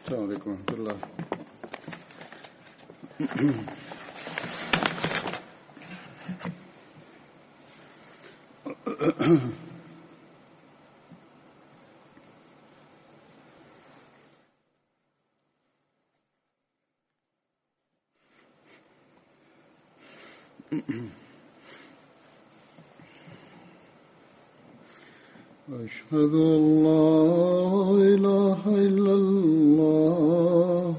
السلام علیکم ورحمۃ اللہ. أشهد أن لا إله إلا الله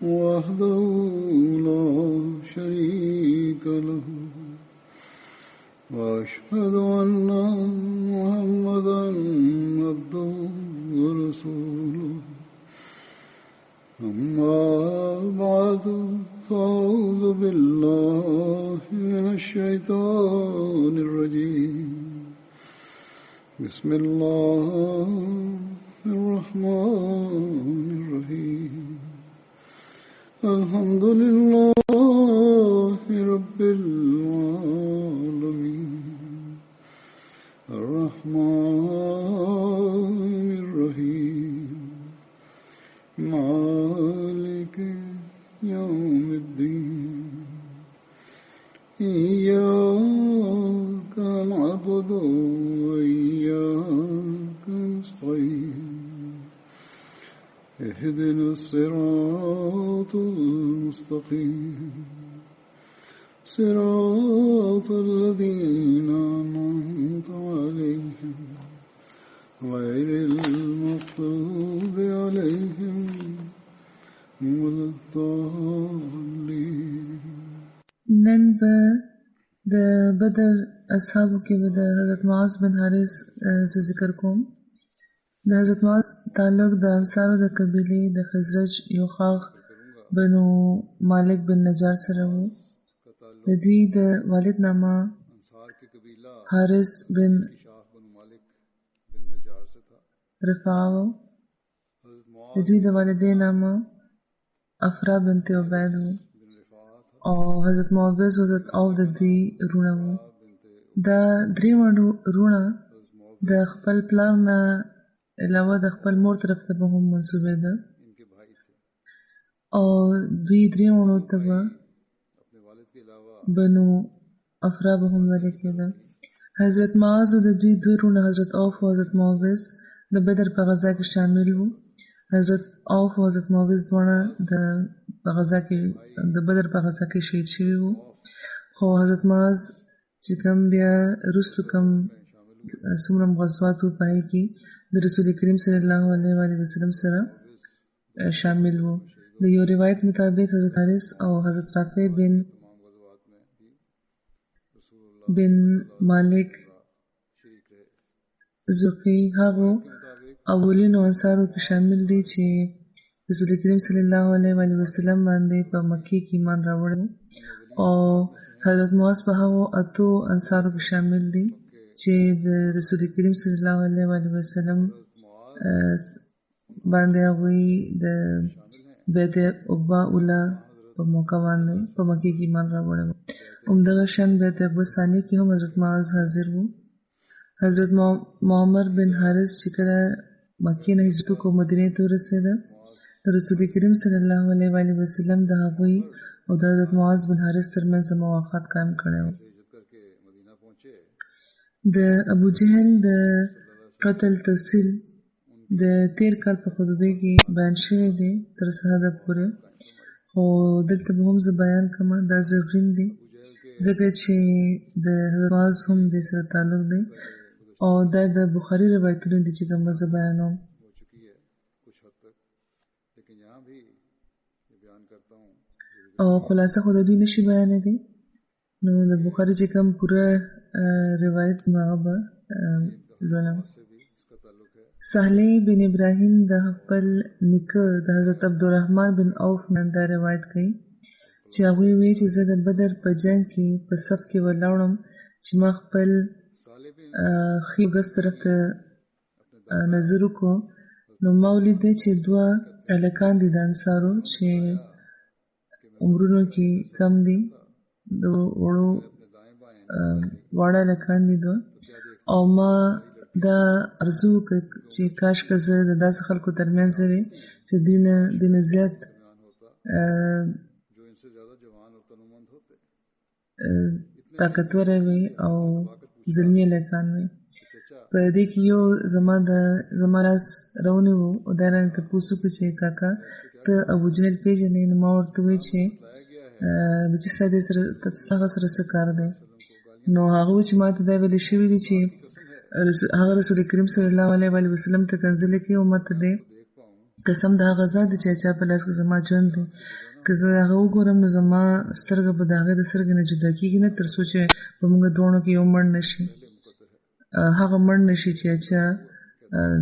وحده لا شريك له وأشهد أن محمدا عبده ورسوله أما بعد فأعوذ بالله من الشيطان الرجيم بسم الله الرحمن الرحيم الحمد لله رب العالمين الرحمن الرحيم مالك يوم الدين إياك نعبد وإياك نستعين اهدنا الصراط المستقيم صراط الذين أنعمت عليهم غير المغضوب عليهم ولا الضالين. نن به د بدر اصحابو کې به د حضرت معاذ بن حارث ذکر کوم. د حضرت معاذ تعلق د انصارو د قبیلې د خزرج یو خاغ بنو مالک بن نجار سره و. د دوی د والد نامه حارث بن رفاع و. د دوی د والدې نامه افرا بنت عبید و او حضرت معوذ حضرت او د دوی رونه و. دا درې رونه د خپل پلار نه علاوه د خپل مور طرف ته به هم منسوبه ده او دوی درې رونو ته به بنو افرا به هم ویل کېده. حضرت معاذ او د دوی دوه رونه حضرت اوف او حضرت معوذ د بدر په غزا کې شامل وو. حضرت اوف او حضرت معوذ دواړه د بدر په غزا کې شهید شوي وو. خو حضرت معاذ چې کوم بیا وروستو کوم څومره غزوات وو په هغې کې د رسول کریم صلی الله علیه وسلم سره شامل وو. د یو روایت مطابق حضرت حارث او حضرت رافع بن مالک زوفی هغو اولینو انصارو کې شامل دي چې رسول کریم صلی الله علیه وسلم باندې په مکې کې ایمان راوړی او حضرت معاذ په هغو اتو انصارو کې شامل دي چې د رسول کریم صلی الله علیه وسلم باندې هغوی د بیت عقبه اوله په موقع باندې په مکې کې ایمان راوړی و. همدغه شان بیت عقبه ثانیه کې هم حضرت معاذ حاضر و. حضرت معمر بن حارث چې کله مکې نه هجرت وکړو مدینې ته ورسېده رسول کریم صلی الله علیه وسلم د هغوی او د حضرت معاذ بن حارث ترمنځ موافقت قایم کړی و. د ابو جهل د قتل تفصیل د تیر کال په خطبه کې بیان شوی دی تر څه حده پورې، خو دلته به هم زه بیان کوم. دا ضروري دی ځکه چې د حضرت معاذ هم د سره تعلق دی او دا د بخاري روایتونه دي چې کوم زه بیانوم. او خلاصه خو د دوی نشي بیانېدی، نو د بخاري چې کوم پوره روایت هغه به لولم. سهلی بن ابراهیم د خپل نیکه د حضرت عبدالرحمن بن عوف نه دا روایت کوي چې هغوی وایي چې زه د بدر په جنګ کې په صف کې ولاړم چې ما خپل ښي ګس طرف ته نظر وکړو، نو ما ولیدی چې دوه هلکان دي د انصارو چې عمرونو کې کم دي، د واړه هلکان دي دوه، او ما دا ارزو چې کاش که زه د داسې خلکو ترمنځ وي چې دینه زیات طاقتور وي او ظلمي لکان وي. په دې کې یو زما لاس روانې وو او دا رانه تپوس وکړ چې کاکا ته ابوجهل پېژنې؟ نو ما ورته وویل چې بچي ستا هغه سره څه کار دی؟ نو هغه وویل چې ما ته دا ویلې شوي دي چې هغه رسول کریم صلی الله علیه وسلم ته کنځلې کوي او ما ته دی قسم د هغه ذات دی چې چا په لاس کې زما ژوند دی، که زه هغه وګورم نو زما سترګه به د هغې د سترګې نه جدا کېږي نه تر څو چې په موږ دواړو کې یو مړ نه شي. هغه مړ نه شي چې چا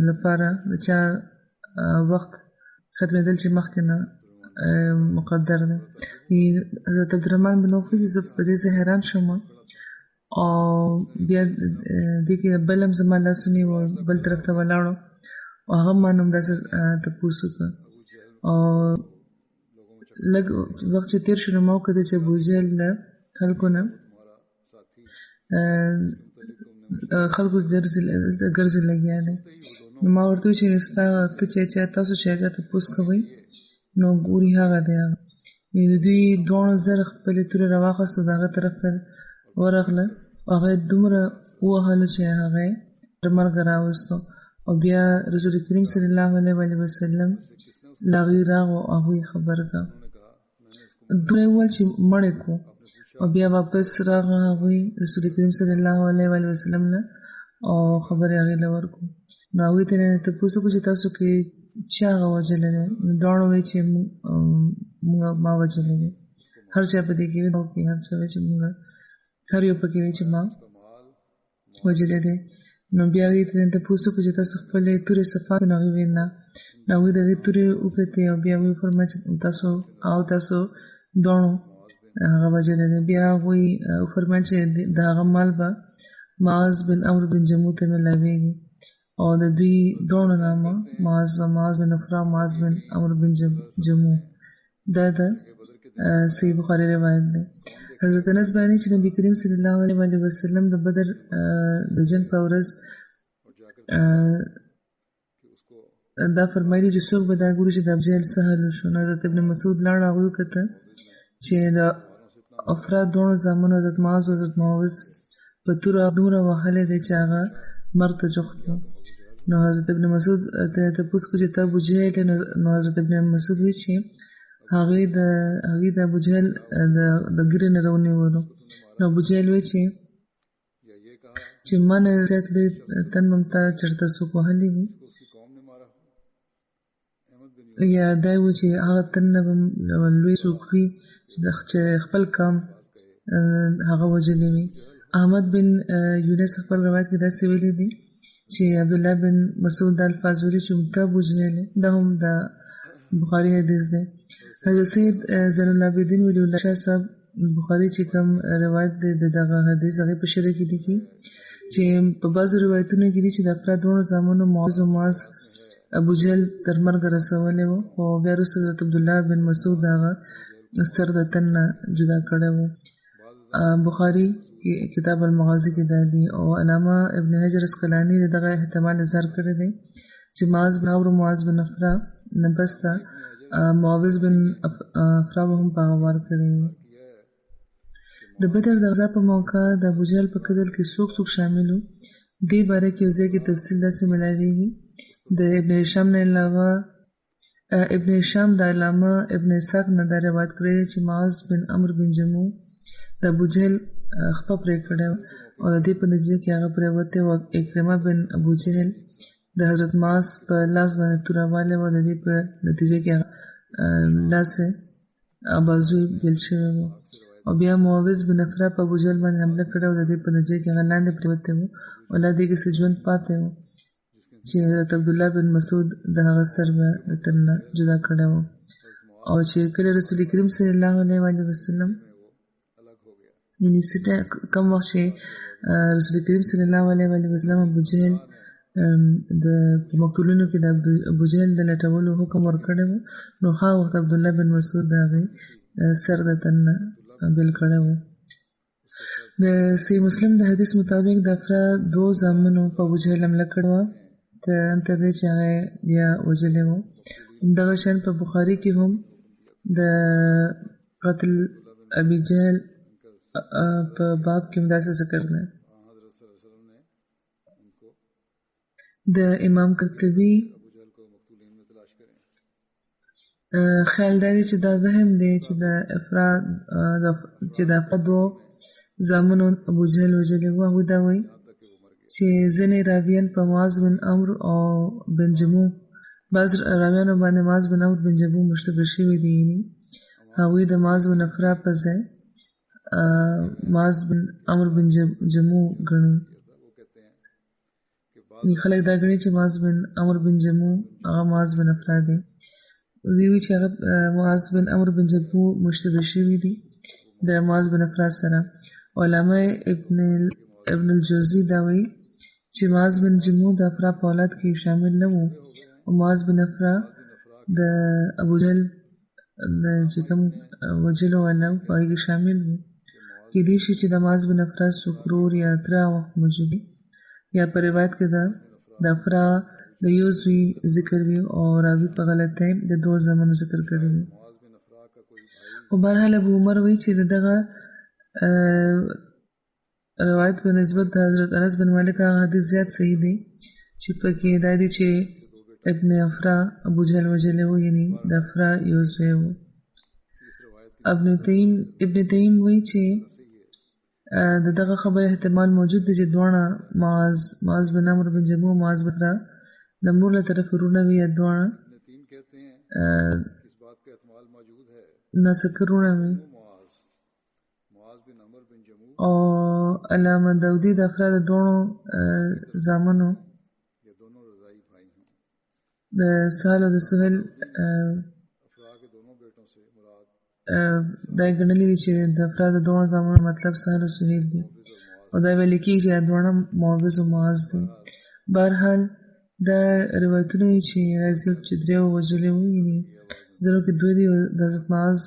لپاره د چا وخت ختمېدل چې مخکې نه مقدر دی. حضرت عبدالرحمن بن عوف چې زه په دې زه حیران شوم او بیا دې کې بل هم زما لاس ونیو بل طرف ته ولاړو او هغه ما نه همداسې تپوس وکړ او لږ وخت چې تېر شو نو ما وکتل چې ابوجهل د خلکو نه خلکو ګرځې لګیا دی. نو ما ورته وویل چې ته چې تاسو چې چا تپوس کوئ نو ګوري هغه دی. د دوی دواړو زر خپلې تورې راواخیستو د هغه طرف ته ورغله او هغه یې دومره ووهلو چې هغه یې تر مرګه راوستو او بیا رسول کریم صلی الله علیه وسلم له هغوی راغو او هغوی خبر کړه. دوی وویل چې مړ یې کړو او بیا واپس راغله هغوی رسول کریم صلی الله علیه وسلم نه او خبر یې هغې له ورکړو. نو هغوی ته یې تپوس وکړو چې تاسو کې چا هغه وژلی دی؟ نو دواړو وایي چې ما وژلی دی. هر چا په دې کې وایي هر چا وایي چې هر یو پکې وایي چې ما وژلی دی. نو بیا هغې ته تپوس وکړو چې تاسو خپلې تورې صفات نو هغې ویل نه. نو هغوی د هغې تورې وکتې او بیا هغوی وفرمایل چې تاسو دواړو هغه وژلی دی. بیا هغوی وفرمایل چې د هغه مال به معاذ بن عمرو بن جموح ته میلاویږي او د دوی دواړو نامه معاذ بن عفرا معاذ بن عمرو بن جموح. دا د صحیح بخاري روایت دی. حضرت انس بیانوي چې نبي کریم صلی الله علیه وسلم د بدر د جنګ په ورځ دا فرمایلي چې څوک به دا ګوري چې د ابوجهل څه حال وشو. نو حضرت ابن مسعود لاړ هغوی وکتل چې د عفرا دواړو زامنو حضرت معاذ او حضرت معوذ په توره دومره وهلی دی چې هغه مرګ ته جوخت و. نو حضرت ابن مسعود ته تپوس کړو چې ته ابوجهل یې؟ نو حضرت ابن مسعود وایي چې هغوی د ابوجهل د ګیرې نه راونیولو. نو ابوجهل وایي چې ما نه زیات لوی تن به م ته چېرته څوک وهلی وي یا دا و چې هغه تن نه به لوی څوک وي چې خپل قام هغه وژلی وي. احمد بن یونس خپل روایت کې داسې ویلي دي چې عبدالله بن مسعود دا الفاظ ویلي چې ته ابوجهل یې. دا هم د بخاري حدیث دی. حضرت سید زین العابدین ولی الله شاه صاحب بخاري چې کوم روایت دی د دغه حدیث هغې په شرح کې لیکي چې په بعضو روایتونو کې دي چې د افراد دواړو زامنو معاذ ابوجهل تر مرګه رسولی و خو بیا وروسته حضرت عبدالله بن مسعود هغه سر د تن نه جدا کړی و. بخاري کتاب المغازي کې دا دي او علامه ابن حجر اسقلاني د دغه احتمال اظهار کړی دی چې معاذ بن عمرو معاذ بن عفرا نه بسته معوذ بن عفرا هم په هغه وار کړی وي. د بدر د غزا په موقع د ابوجهل په قتل کې څوک شامل وو دې باره کې یو ځای کې تفصیل داسې میلاویږي. د ابن هشام نه علاوه ابن هشام د علامه ابن اسحاق نه دا روایت کړی چې معاذ بن عمرو بن جموح د ابوجهل خپه پرې کړی او د دې په نتیجه کې هغه پرېوتی و. اکرمه بن ابوجهل د حضرت معاذ په لاس باندې توره والی و. د دې په نتیجه کې هغه لاس یې بازو یې بیل شوی و او بیا معوذ بن عفرا په ابوجهل باندې حمله کړې او د دې په نتیجه کې هغه لاندې پرېوتی و او لا دې کې څه ژوند پاتې و چې حضرت عبدالله بن مسعود د هغه سر به د تن نه جدا کړی و. او چې کله رسول کریم صلی الله علیه وسلم یعنی کم وخت چې رسول کریم صلی الله علیه وسلم ابوجهل د مقتولینو کې د ابوجهل د لټولو حکم ورکړی و نو هغه وخت عبدالله بن مسعود د هغې سر د تن نه بیل کړی و. د صحیح مسلم د حدیث مطابق د افراد 2 زامنو په ابو جهل حمله کړې وه تر دې چې هغه بیا وژلی و. همدغه شان په بخاري کې هم د قتل ابي جهل په باب کې هم داسې ذکر دی. د امام قرطبي خیال دی چې دا وهم دی چې د افراد 2 زامنو ابو جهل وژلی و. هغوی دا وایي چې ځینې راویان په معاذ بن عمرو او بن جموح بعض راویانو باندې معاذ بن عمرو بن جموح مشتبه شوي دي. یعنې هغوی د معاذ بن افرا په ځای معاذ بن عمرو بن جموح ګڼي. خلک دا ګڼي چې معاذ بن عمرو بن جموح هغه معاذ بن افرا دی. دوی وایي چې هغه معاذ بن عمرو بن جموح مشتبه شوي دي د معاذ بن افرا سره. علامه ابن الجوزي دا وایي چې معاذ بن جموح د افرا په اولاد کې شامل نه وو او معاذ بن افرا د ابو جهل چې کوم وجلو والا په هغې کې شامل وو. کېدای شي چې د معاذ بن افرا څوک ورور یا تره وخت موجود وي یا په روایت کې د افرا د یو زوی ذکر وي او راوي په غلطۍ د 2 زامنو ذکر کړی وي. خو بهرحال ابو عمر وایي چې دغه روایت په نسبت د حضرت انس بن مالک هغه حدیث زیات صحیح دی چې پکې دا دی چې ابن افرا ابو جهل وژلی و، یعنې د افرا یو زوی و. ابن تیم وایي چې د دغه خبر احتمال موجود دی چې دواړه معاذ بن عمرو بن جموح او معاذ بن افرا د مور له طرف ورونه وي یا دواړه نسکه رونه وي. او علامه داودي د افرا د دواړو زامنو د سهل او د سهیل دا ګڼلي دي چې د افرا د 2 زامنو مطلب سهل او سهیل دی او دا ویل کېږي چې دا دواړه معوض او معاذ دي. بهرحال دا روایتونه چې راځي چې 3 وژلي وو، یعنې زرو کې 2 دي د حضرت معاذ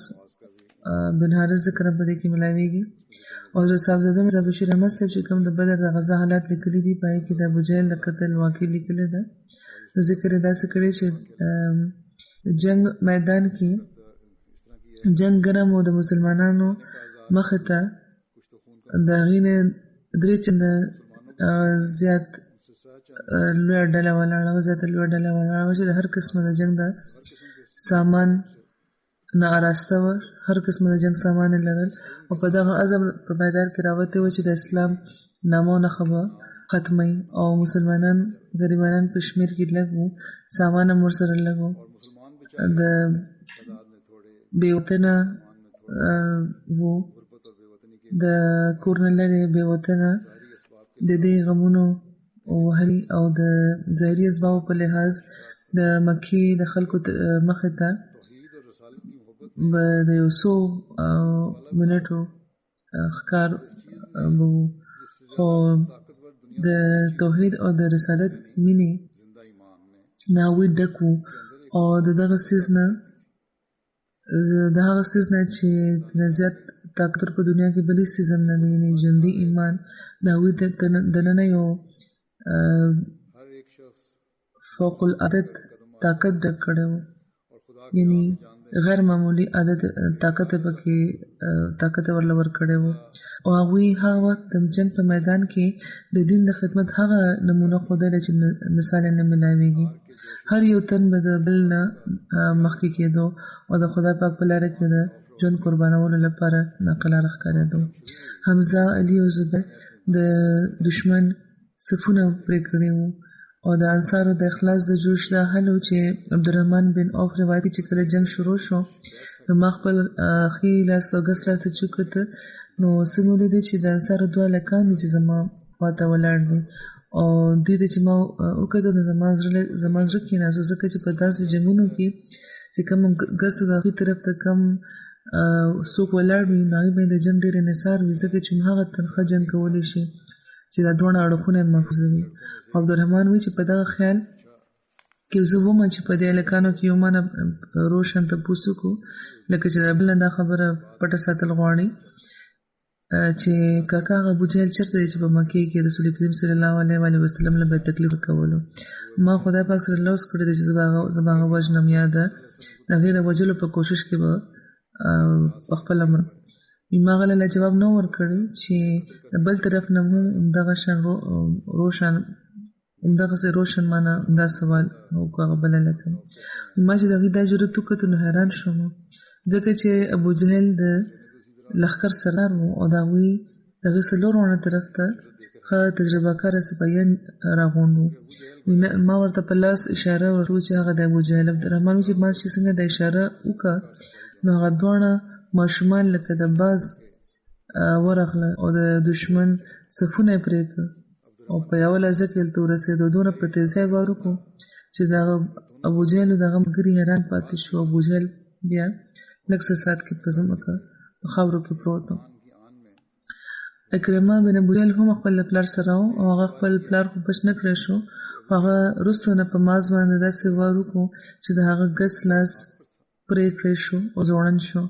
بن حارث ذکر په دې کې ملاویږي. او حضرت صاحبزاده مرزا بشیر احمد صاحب چې کوم د بدر د غزا حالات لیکلي دي په هغې کې د ابوجهل د قتل واقع لیکلې ده. نو ذکر یې داسې کړی چې جنګ میدان کې جنګ ګرم و، د مسلمانانو مخې ته د هغې نه 3 چنده زیات لویه ډله ولاړه وه، زیاته لویه ډله ولاړه وه چې د هر قسمه د جنګ د سامان نه آراسته وه، هر قسمه د جنګ سامان یې لرل او په دغه عزم په میدان کې راوتې وه چې د اسلام نامه او نښه به ختموي او مسلمانان غریبانان په شمېر کې لږ وو، سامان هم ورسره لږ وو، د بې وطنه وو، د کور نه لرې بې وطنه د دې غمونو وهلي او د ظاهري اسبابو په لحاظ د مکې د خلکو مخې ته به د یو څو منټو ښکار به وو. خو د توحید او د رسالت مینې نه هغوی ډک وو او د دغه څیز نه چې زیات طاقتور په دنیا کې بل هېڅ څیز هم نه دی، یعنې ژوندي ایمان د هغوی دننه یو فوق العادت طاقت ډک کړی و، یعنې غیر معمولي طاقت ورله ورکړی و او هغوی هغه وخت د جنګ په میدان کې د دین د خدمت هغه نمونه ښودله چې مثال یې نه میلاویږي. هر یو تن به د بل نه مخکې کېدو او د خدای پاک په لاره کې د ژوند قربانولو لپاره ناقلاره ښکارېدو. حمزه، علي او زبیر د دشمن صفونه پرې کړي وو او د انصارو د اخلاص د جوش دا حل و چې عبدالرحمن بن عوف روایت چې کله جنګ شروع شو نو ما خپل ښي لاس او ګس لاس ته چې وکته نو څه مې ولیدې چې د انصارو 2 هلکان دي چې زما خواته ولاړ دي او دوی ته چې ما وکتل نو زما زړه کېناست ځکه چې په داسې جنګونو کې چې کوم ګس د ښي طرف ته کم څوک ولاړ وي نو هغې باندې د جنګ ډېر انحصار وي ځکه چې هغه تنخه جنګ کولی شي چې دا 2 اړخونه یې محفوظ وي. عبدالرحمن وایي چې په دغه خیال کې زه ومه چې په دې هلکانو کې یو مانه روشن تپوس وکړو لکه چې د بل نه دا خبره پټه ساتل غواړي چې کاکا ابو جهل چرته دی چې په مکه کې رسول کریم صلی الله علیه وسلم له به تکلیف کولو ما خدای پاک سره لوس کړی دی چې زما وجنم یاد د غیر وجلو په کوشش کې به خپل امر ما غل جواب نو ورکړي چې بل طرف نه دغه شان روشن دغه سه روشن معنا دا سوال او هغه بل لکه ما چې دغه د ضرورت وکړو نو حیران شوم ځکه چې ابو جهل د لخر سرار او دا وی دغه سلورونه طرف ته ښه تجربه کار سپین راغونډو ما ورته په لاس اشاره ورو چې هغه د ابو جهل عبدالرحمن چې ما چې څنګه د اشاره وکړه نو هغه دوه ماشومان لکه د باز ورغله او د دشمن صفونه پرې او په یو لحظه کې ته ورسېدو دونه په تیزه وارو کو چې دا ابو جهل دغه مګری حیران پاتې شو ابو جهل بیا لکه سات کې پزماکه خبرو کې پروت اکرمه بن ابو جهل هم خپل پلار سره او هغه خپل پلار خو پښنه کړی شو هغه رستونه په ماز باندې داسې وارو کو چې د هغه ګس لاس پرې کړی شو او ځوړن شو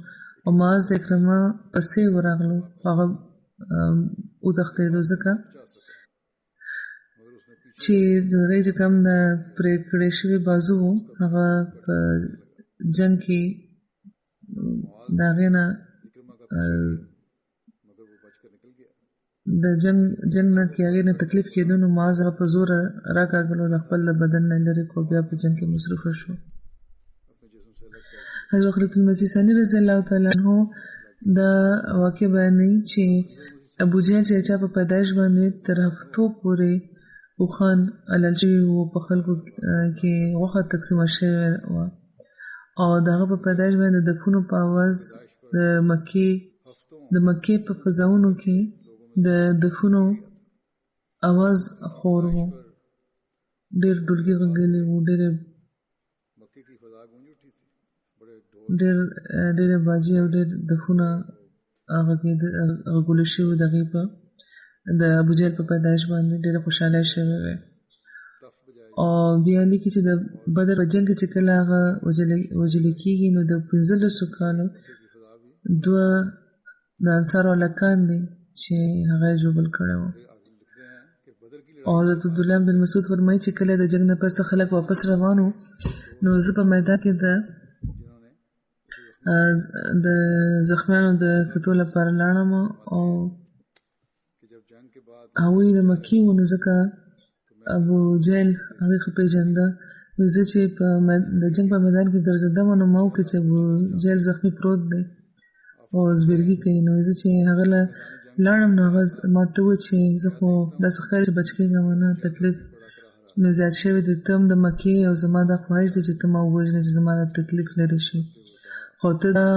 او ماز د اکرمه پسې ورغلو هغه او دختې ځکه چې دغه چې کوم د پرې کړی شوی بازو هغه په جنگ کې داغه نه د جنگ نه کېږي نه تکلیف کېدو نو ماز په زور راکاګلو خپل بدن نه لري کو بیا په جنگ کې مصروف شو حضرت المسیح ثانی رضی الله تعالی عنہ دا واقع بیانوي چې ابو جهل چې چا په پیدائش باندې تر هفتو پورې وخان الالجی او په خلکو کې وخت تقسیم شوی او دغه په پیدائش باندې د فونو په आवाज د مکه په فضاونو کې د دفونو आवाज خور وو ډېر ډولګي غږلې وو ډېر باجی او ډېر دفونه هغه کې غول شي او دغه په د ابو جهل په پیدائش باندې ډېر خوشاله شوی و او بیا لیکي چې د بدر جنگ چې کله هغه وجل کېږي نو د 15 کالو دوه د انصار لکان دي چې هغه جوړ کړو او د عبد الله بن مسعود فرمایي چې کله د جنگ نه پس خلک واپس روانو نو زه په میدان کې د زخمیانو د کتو لپاره لاړم او هغوی د مکې و نو ځکه ابو جهل هغې ښه پېژنده زه چې د جنګ په میدان کې ګرځېدم نو ما وکړه چې ابو جهل زخمي پروت دی او زبېرګي کوي نو زه چې هغه له لاړم نو هغه ما ته وویل چې زه خو داسې خیر چې بچ کېږم نه تکلیف مې زیات شوی دی ته هم د مکې او زما دا خواهش دی چې ته ما ووژنې چې زما دا تکلیف لرې شي خو ته دا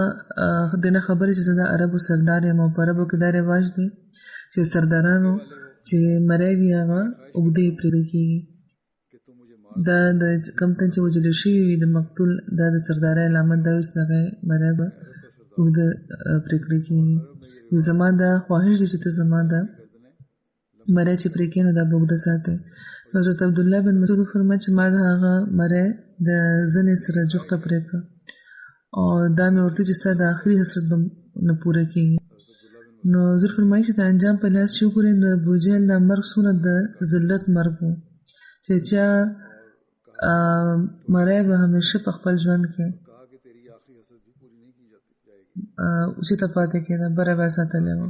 د نه خبرې چې زه د عربو سردار یم او په عربو کې دا رواج دی چې سردارانو چې مری وي هغه اوږدې پرې کېږي دا د کوم تن چې وژل شوي وي د مقتول دا د سردارۍ علامت دا وي چې د هغې مری به اوږده پرېکړې کېږي زما دا خواهش دی چې ته زما دا مری چې پرې کېږي نو دا به اوږده ساتې حضرت عبدالله بن مسعود فرمایي چې ما د هغه مری د زنې سره جوخته پرې کړه او دا مې ورته چې ستا د آخري حسرت به نه پوره کېږي نو حضور فرمایي چې د انجام په لحاظ چې وګورئ د ابوجهل دا مرګ څومره د ذلت مرګ و چې چا مری به همیشه په خپل ژوند کې اوچته پاتې کېده بره به یې ساتلی وه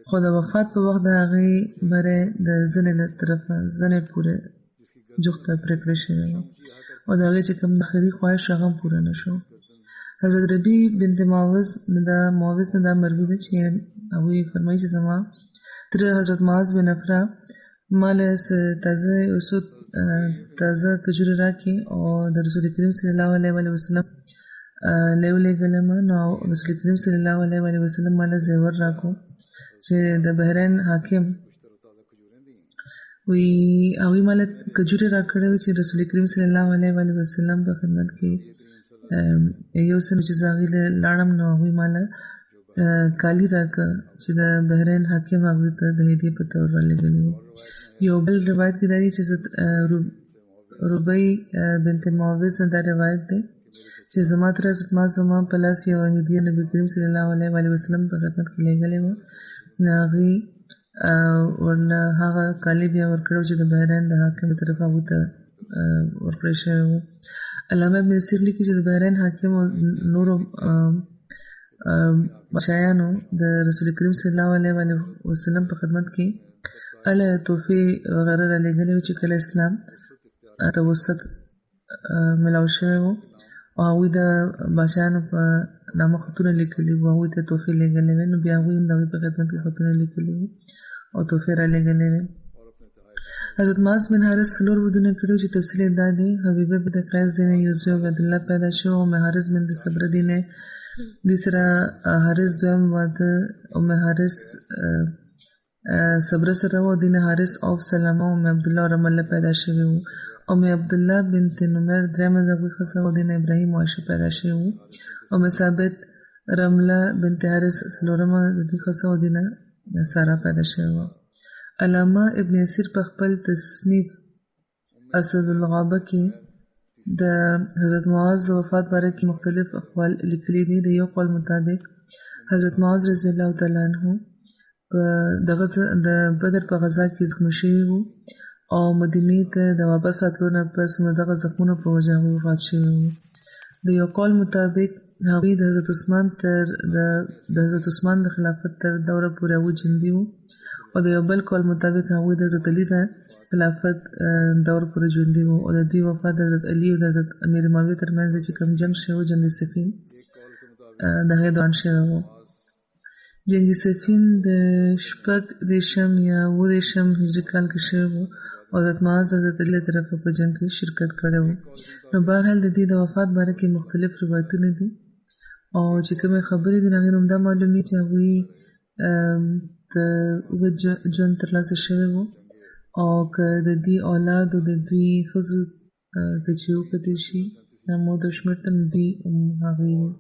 خو د وفات په وخت د هغې مری د زنې له طرفه زنې پورې جوخته پرېکړه شوې وه او د هغې چې کوم د آخري خواهش هغه هم پوره نه شو حضرت ربی بنت معوذ نه دا مروي ده چې هغوی فرمایي چې زما تر حضرت معاذ بن افرا ما له تازه کجورې راکړې او د رسول کریم صلی الله علیه وسلم له ولېږلم نو رسول کریم صلی الله علیه وسلم ما له زیور راکړو چې د بحرین حاکم وی هغوی ما له کجورې راکړې وې چې رسول کریم صلی الله علیه وسلم په خدمت کې یو څه چې زه هغې لاړم نو هغوی ما له کالي راکړه چې د بحرین حاکم هغوی ته د هدیې په طور رالېږلي وو یو بل روایت کې دا دی چې ربی بنت معوذ نه دا روایت دی چې زما تر ما زما په لاس یوه هدیه نبي کریم صلی الله علیه وسلم په خدمت کې لېږلې وه هغې ورله هغه کالي بیا ورکړو چې د بحرین د حاکم طرف هغوی ته ورکړی شوی و. علامه ابن کثیر لیکي چې د بحرین حاکم او نورو بادشاهانو د رسول کریم صلی الله علیه وسلم په خدمت کې اله تحفې وغیره را لېږلې وې چې کله اسلام ته وسط ملاو شوی و او هغوی د بادشاهانو په نامه خطونه لیکلي وو، هغوی ته تحفې لېږلې وې. نو بیا هغوی هم د هغوی په خدمت کې خطونه لیکلي وو او تحفې را لېږلې وې. حضرت معاذ بن حارث څلور ودونه کړي چې تفصیل یې دا دی: حبیبه بنت قیس دی نه یوسف او عبدالله پیدا شو، او حارث بن صبره دی نه دې سره حارث دویم واده او حارث صبره سره و، دینه حارث او سلامه او عبدالله رمله پیدا شوی وو. او عبدالله بنت نمر درېمه د هغوی ښځه او دینه ابراهیم او عایشه پیدا شوی وو. او ثابت رمله بنت حارث څلورمه د دې ښځه او دینه ساره پیدا شوی وو. علامه ابن کثیر په خپل تصنیف اسد الغابه کې د حضرت معاذ د وفات باره کې مختلف اقوال لیکلي دي. د یو قول مطابق حضرت معاذ رضی الله تعالی عنہ د بدر په غزا کې زخمي شوي وو او مدینې ته د واپس راتلو نه پس نو دغه زخمونو په وجه هغوی وفات شوي وو. د یو قول مطابق هغوی د حضرت عثمان د خلافت تر دوره پورې هغوی ژوندي وو او د یو بل قول مطابق هغوی د حضرت علي د خلافت دور پورې ژوندي وو او د دوی وفات د حضرت علي او د حضرت امیر معاویه ترمنځ چې کوم جنګ شوی و، جنګ صفین، د هغې دوران شوی و. جنګ صفین د 14 یا 15 هجري کال کې شوی و او حضرت معاذ حضرت علي له طرفه په جنګ کې شرکت کړی و. نو بهرحال د دې د وفات باره کې مختلف روایتونه دي او چې کومې خبرې دي هغې نه دا معلومي چې هغوی د اوږد ژوند ترلاسه شوی و او که د دوی اولاد او د دوی ښځو ته چې وکتل شي دا مود او شمېر ته نو دوی هغوی وو.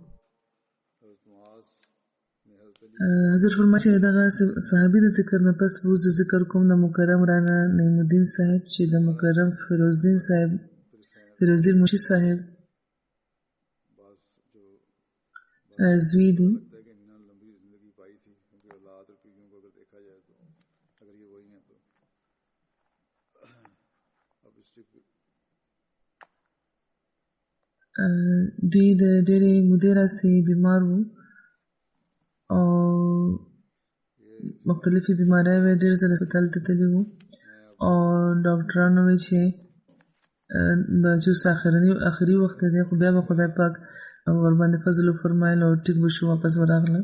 حضرت فرمایي چې دغه صحابي د ذکر نه پس اوس د ذکر کوم د مکرم رانا نعیم الدین صاحب چې د مکرم فیروزدین منشي صاحب زوی دي. دوی د ډېرې مودې راهیسې بیمار وو او مختلفې بیمارۍ وې، ډېر ځله هسپتال ته تللي وو او ډاکټرانو ویل چې چې آخري وخت دی خو بیا به خدای پاک ورباندې فضل وفرمایل او ټیک به شو، واپس به راغله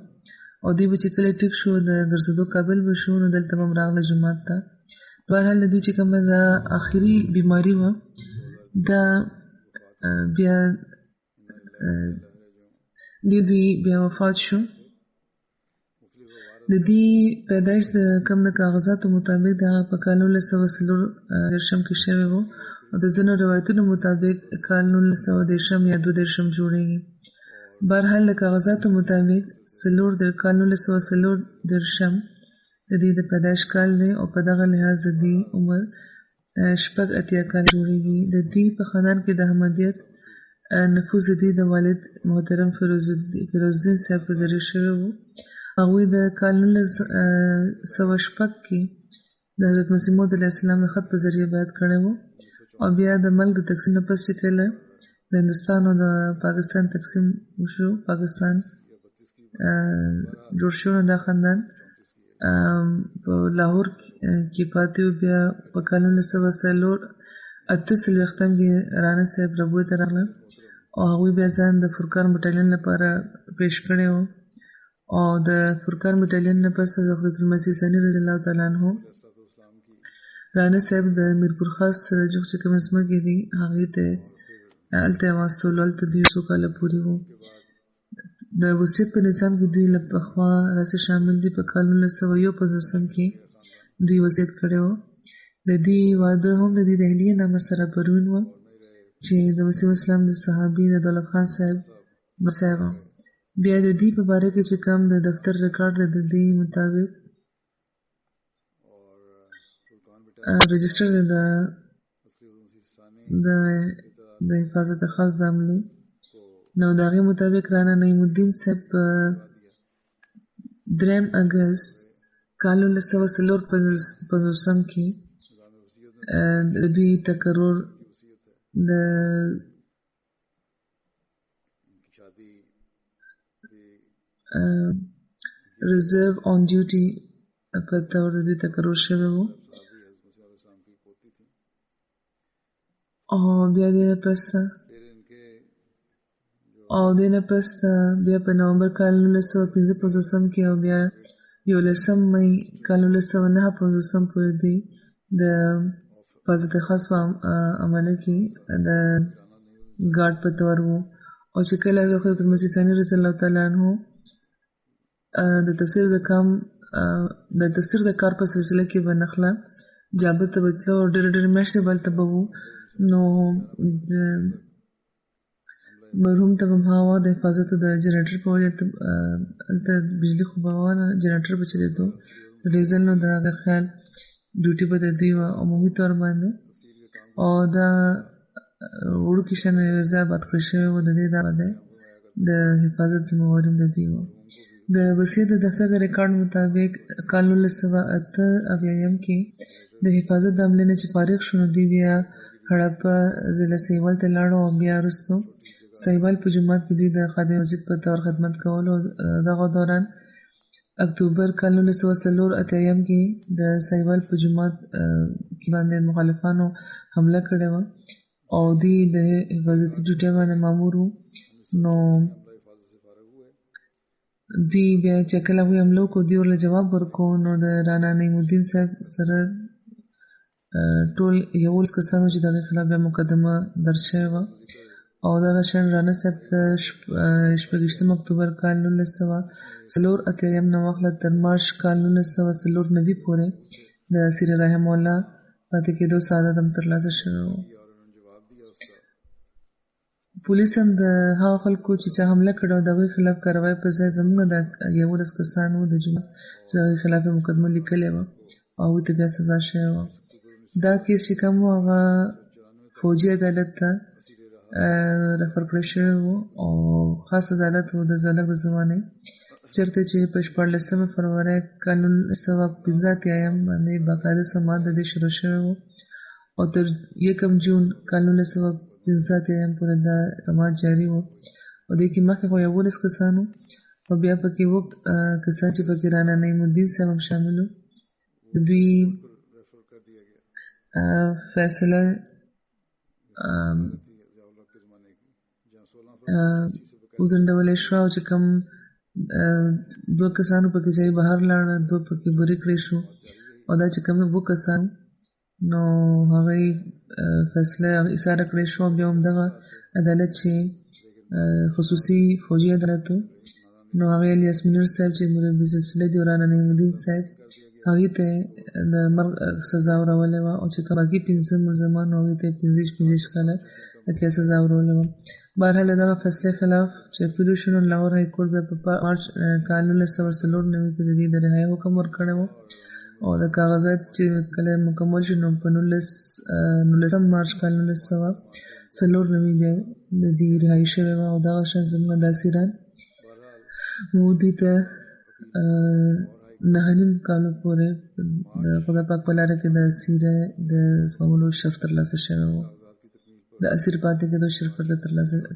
او دوی به چې کله ټیک شو د ګرځېدو قابل به شو نو دلته به هم راغله جومات ته. بهرحال د دوی چې کومه دا آخري بیماري وه دا بیا دوی بیا وفات شو. د دې پیدایش د کوم د کاغذاتو مطابق د هغه په کال 1940 کې شوی و او د ځینو روایتونو مطابق کال 1913 یا 2013 جوړیږي. بهرحال د کاغذاتو مطابق کال 1913 د دې د پیدایش کال دی او په دغه لحاظ د دې عمر 86 کال جوړیږي. د دې په خاندان کې د احمدیت نفوذ د دې د والد محترم فیروزدین صاحب په ذریعه شوی و. هغوی د کال 1906 کې د حضرت مسیح موعود علیه السلام د خط په ذریعه بیعت کړی و او بیا د ملک د تقسیم نه پس چې کله د هندوستان او د پاکستان تقسیم وشو، پاکستان جوړ شو، نو دا خاندان په لاهور کې پاتې و. بیا په کال 1948 کې رانا صاحب ربوی ته راغله او هغوی بیا ځان د فرقان بټالین لپاره پیش کړی و او د فرقان بټالین نه پس حضرت المسیح ثانی رضی الله تعالی عنہ رانا صاحب د میرپور خاص سرجوغ چې کوم ځمکې دي هغې ته هلته یې واستولو، هلته دوی څو کاله پورې وو. د وصیت په نظام کې دوی له پخوا راڅخه شامل دي. په کال 1951 کې دوی وصیت کړی و. د دې واده هم د دې د اهلیه نامه سره پروین و چې د مسیح اسلام د صحابي د دولت خان صاحب مسیح و. بیا د دې په باره کې چې کوم د دفتر ریکارډ د دې مطابق رجسټر د حفاظت خاص د عملې نو د هغې مطابق رانا نعیم الدین صاحب 3 اګست کال 1950 کې د دوی تقرر د ریزرو آن ډیوټي په تور د تقرر شوی وو او بیا دینه پس بیا په نومبر کال 1955 کې او بیا 11 مئی کال 1959 پورې دی د حفاظت خاص په عمله کې د ګارد په تور وو او چې کله حضرت مسیح ثانی رضی الله تعالی عنہ د تفسیر د کار په سلسله کې بنخله جابر ته بتلو ډېر میاشتې بلته به وو نو مرحوم ته هم هوا د حفاظت د جنریټر په وجه هلته بجلي خو به وه نه جنریټر به چلېدو ډیزل نو د هغه خیال ډیوټي به د دوی وه عمومي طور باندې او دا وړوکي شیان یو ځای اباد کړی شوی وو د دې دا دی د حفاظت ذمهواري د دوی وه د وصیت د دفتر د ریکارډ مطابق کال 1988 کې د حفاظت د عملې نه چې فارغ شو نو دوی بیا هړپه ضلع سیوال ته لاړو او بیا وروستو سیوال په جومات کې دوی د خادم مسجد په طور خدمت کولو دغه دوران اکتوبر کال 1984 کې د سیوال په جومات کې باندې مخالفانو حمله کړې وه او دوی د حفاظتي ډیوټي باندې مامور وو نو دوی بیا چې کله هغوی حمله وکړو دوی ورله جواب ورکړو نو د رانا نعیم الدین صاحب سره ټول 11 کسانو چې د هغې خلاف بیا مقدمه درج شوې وه او دغه شان رانا صاحب ته 26 اکتوبر کال 1984 نه واخله تر مارچ کال 1994 پورې د اسیر رحم الله پاتې کېدو سعادت هم ترلاسه شوی و. پولیس هم د هغو خلکو چې چا حمله کړې وه د هغوی خلاف کاروایي پر ځای زموږ د 11 کسان وو د جومات چې د هغوی خلاف یې مقدمه لیکلې وه او هغوی ته بیا سزا شوې وه. دا کیس چې کوم و هغه فوجي عدالت ته رفر کړی شوی و او خاص عدالت و د زلک د زمانې چېرته چې په 14 فروری کال 1985 باندې باقاعده سماعت د دې شروع شوی و او تر 1 جون کال 1985 پورې دا سماعت جاري و او دې کې مخکې خو 11 کسانو او بیا پکې وخت کسان چې پکې رانا نعیم الدین صاحب هم شامل و د دوی فیصله وځنډولی شوه او چې کوم 2 کسانو پکې ځای بهر لاړه 2 پکې بری کړی شو او دا چې کوم 2 کسان نو هغوی فیصله ایساره کړی شو بیا همدغه عدالت چې خصوصي فوجي عدالت و نو هغې الیاس منیر صاحب چې مربي سلسله دي رانا نعیم الدین صاحب هغې ته د مرګ سزا ورولی وه او چې کوم باقي 15 ملزمان هغوی ته 15 کاله د سزا ورولی وه. بهرحال د دغه فیصلې خلاف چې اپیل وشو نو لاهور های کورټ بیا په مارچ کال 1994 کې د دوی د رهایۍ حکم ورکړی و او د کاغذات چې کله مکمل شو نو په 19 مارچ کال 1994 بیا د دوی رهایي شوې وه او دغه شان زموږ د اسیران مو دوی ته 9 کالو پورې د خدای پاک په لاره کې د اسیره د زغملو شرف ترلاسه شوی و د اسیر پاتې کېدو شرف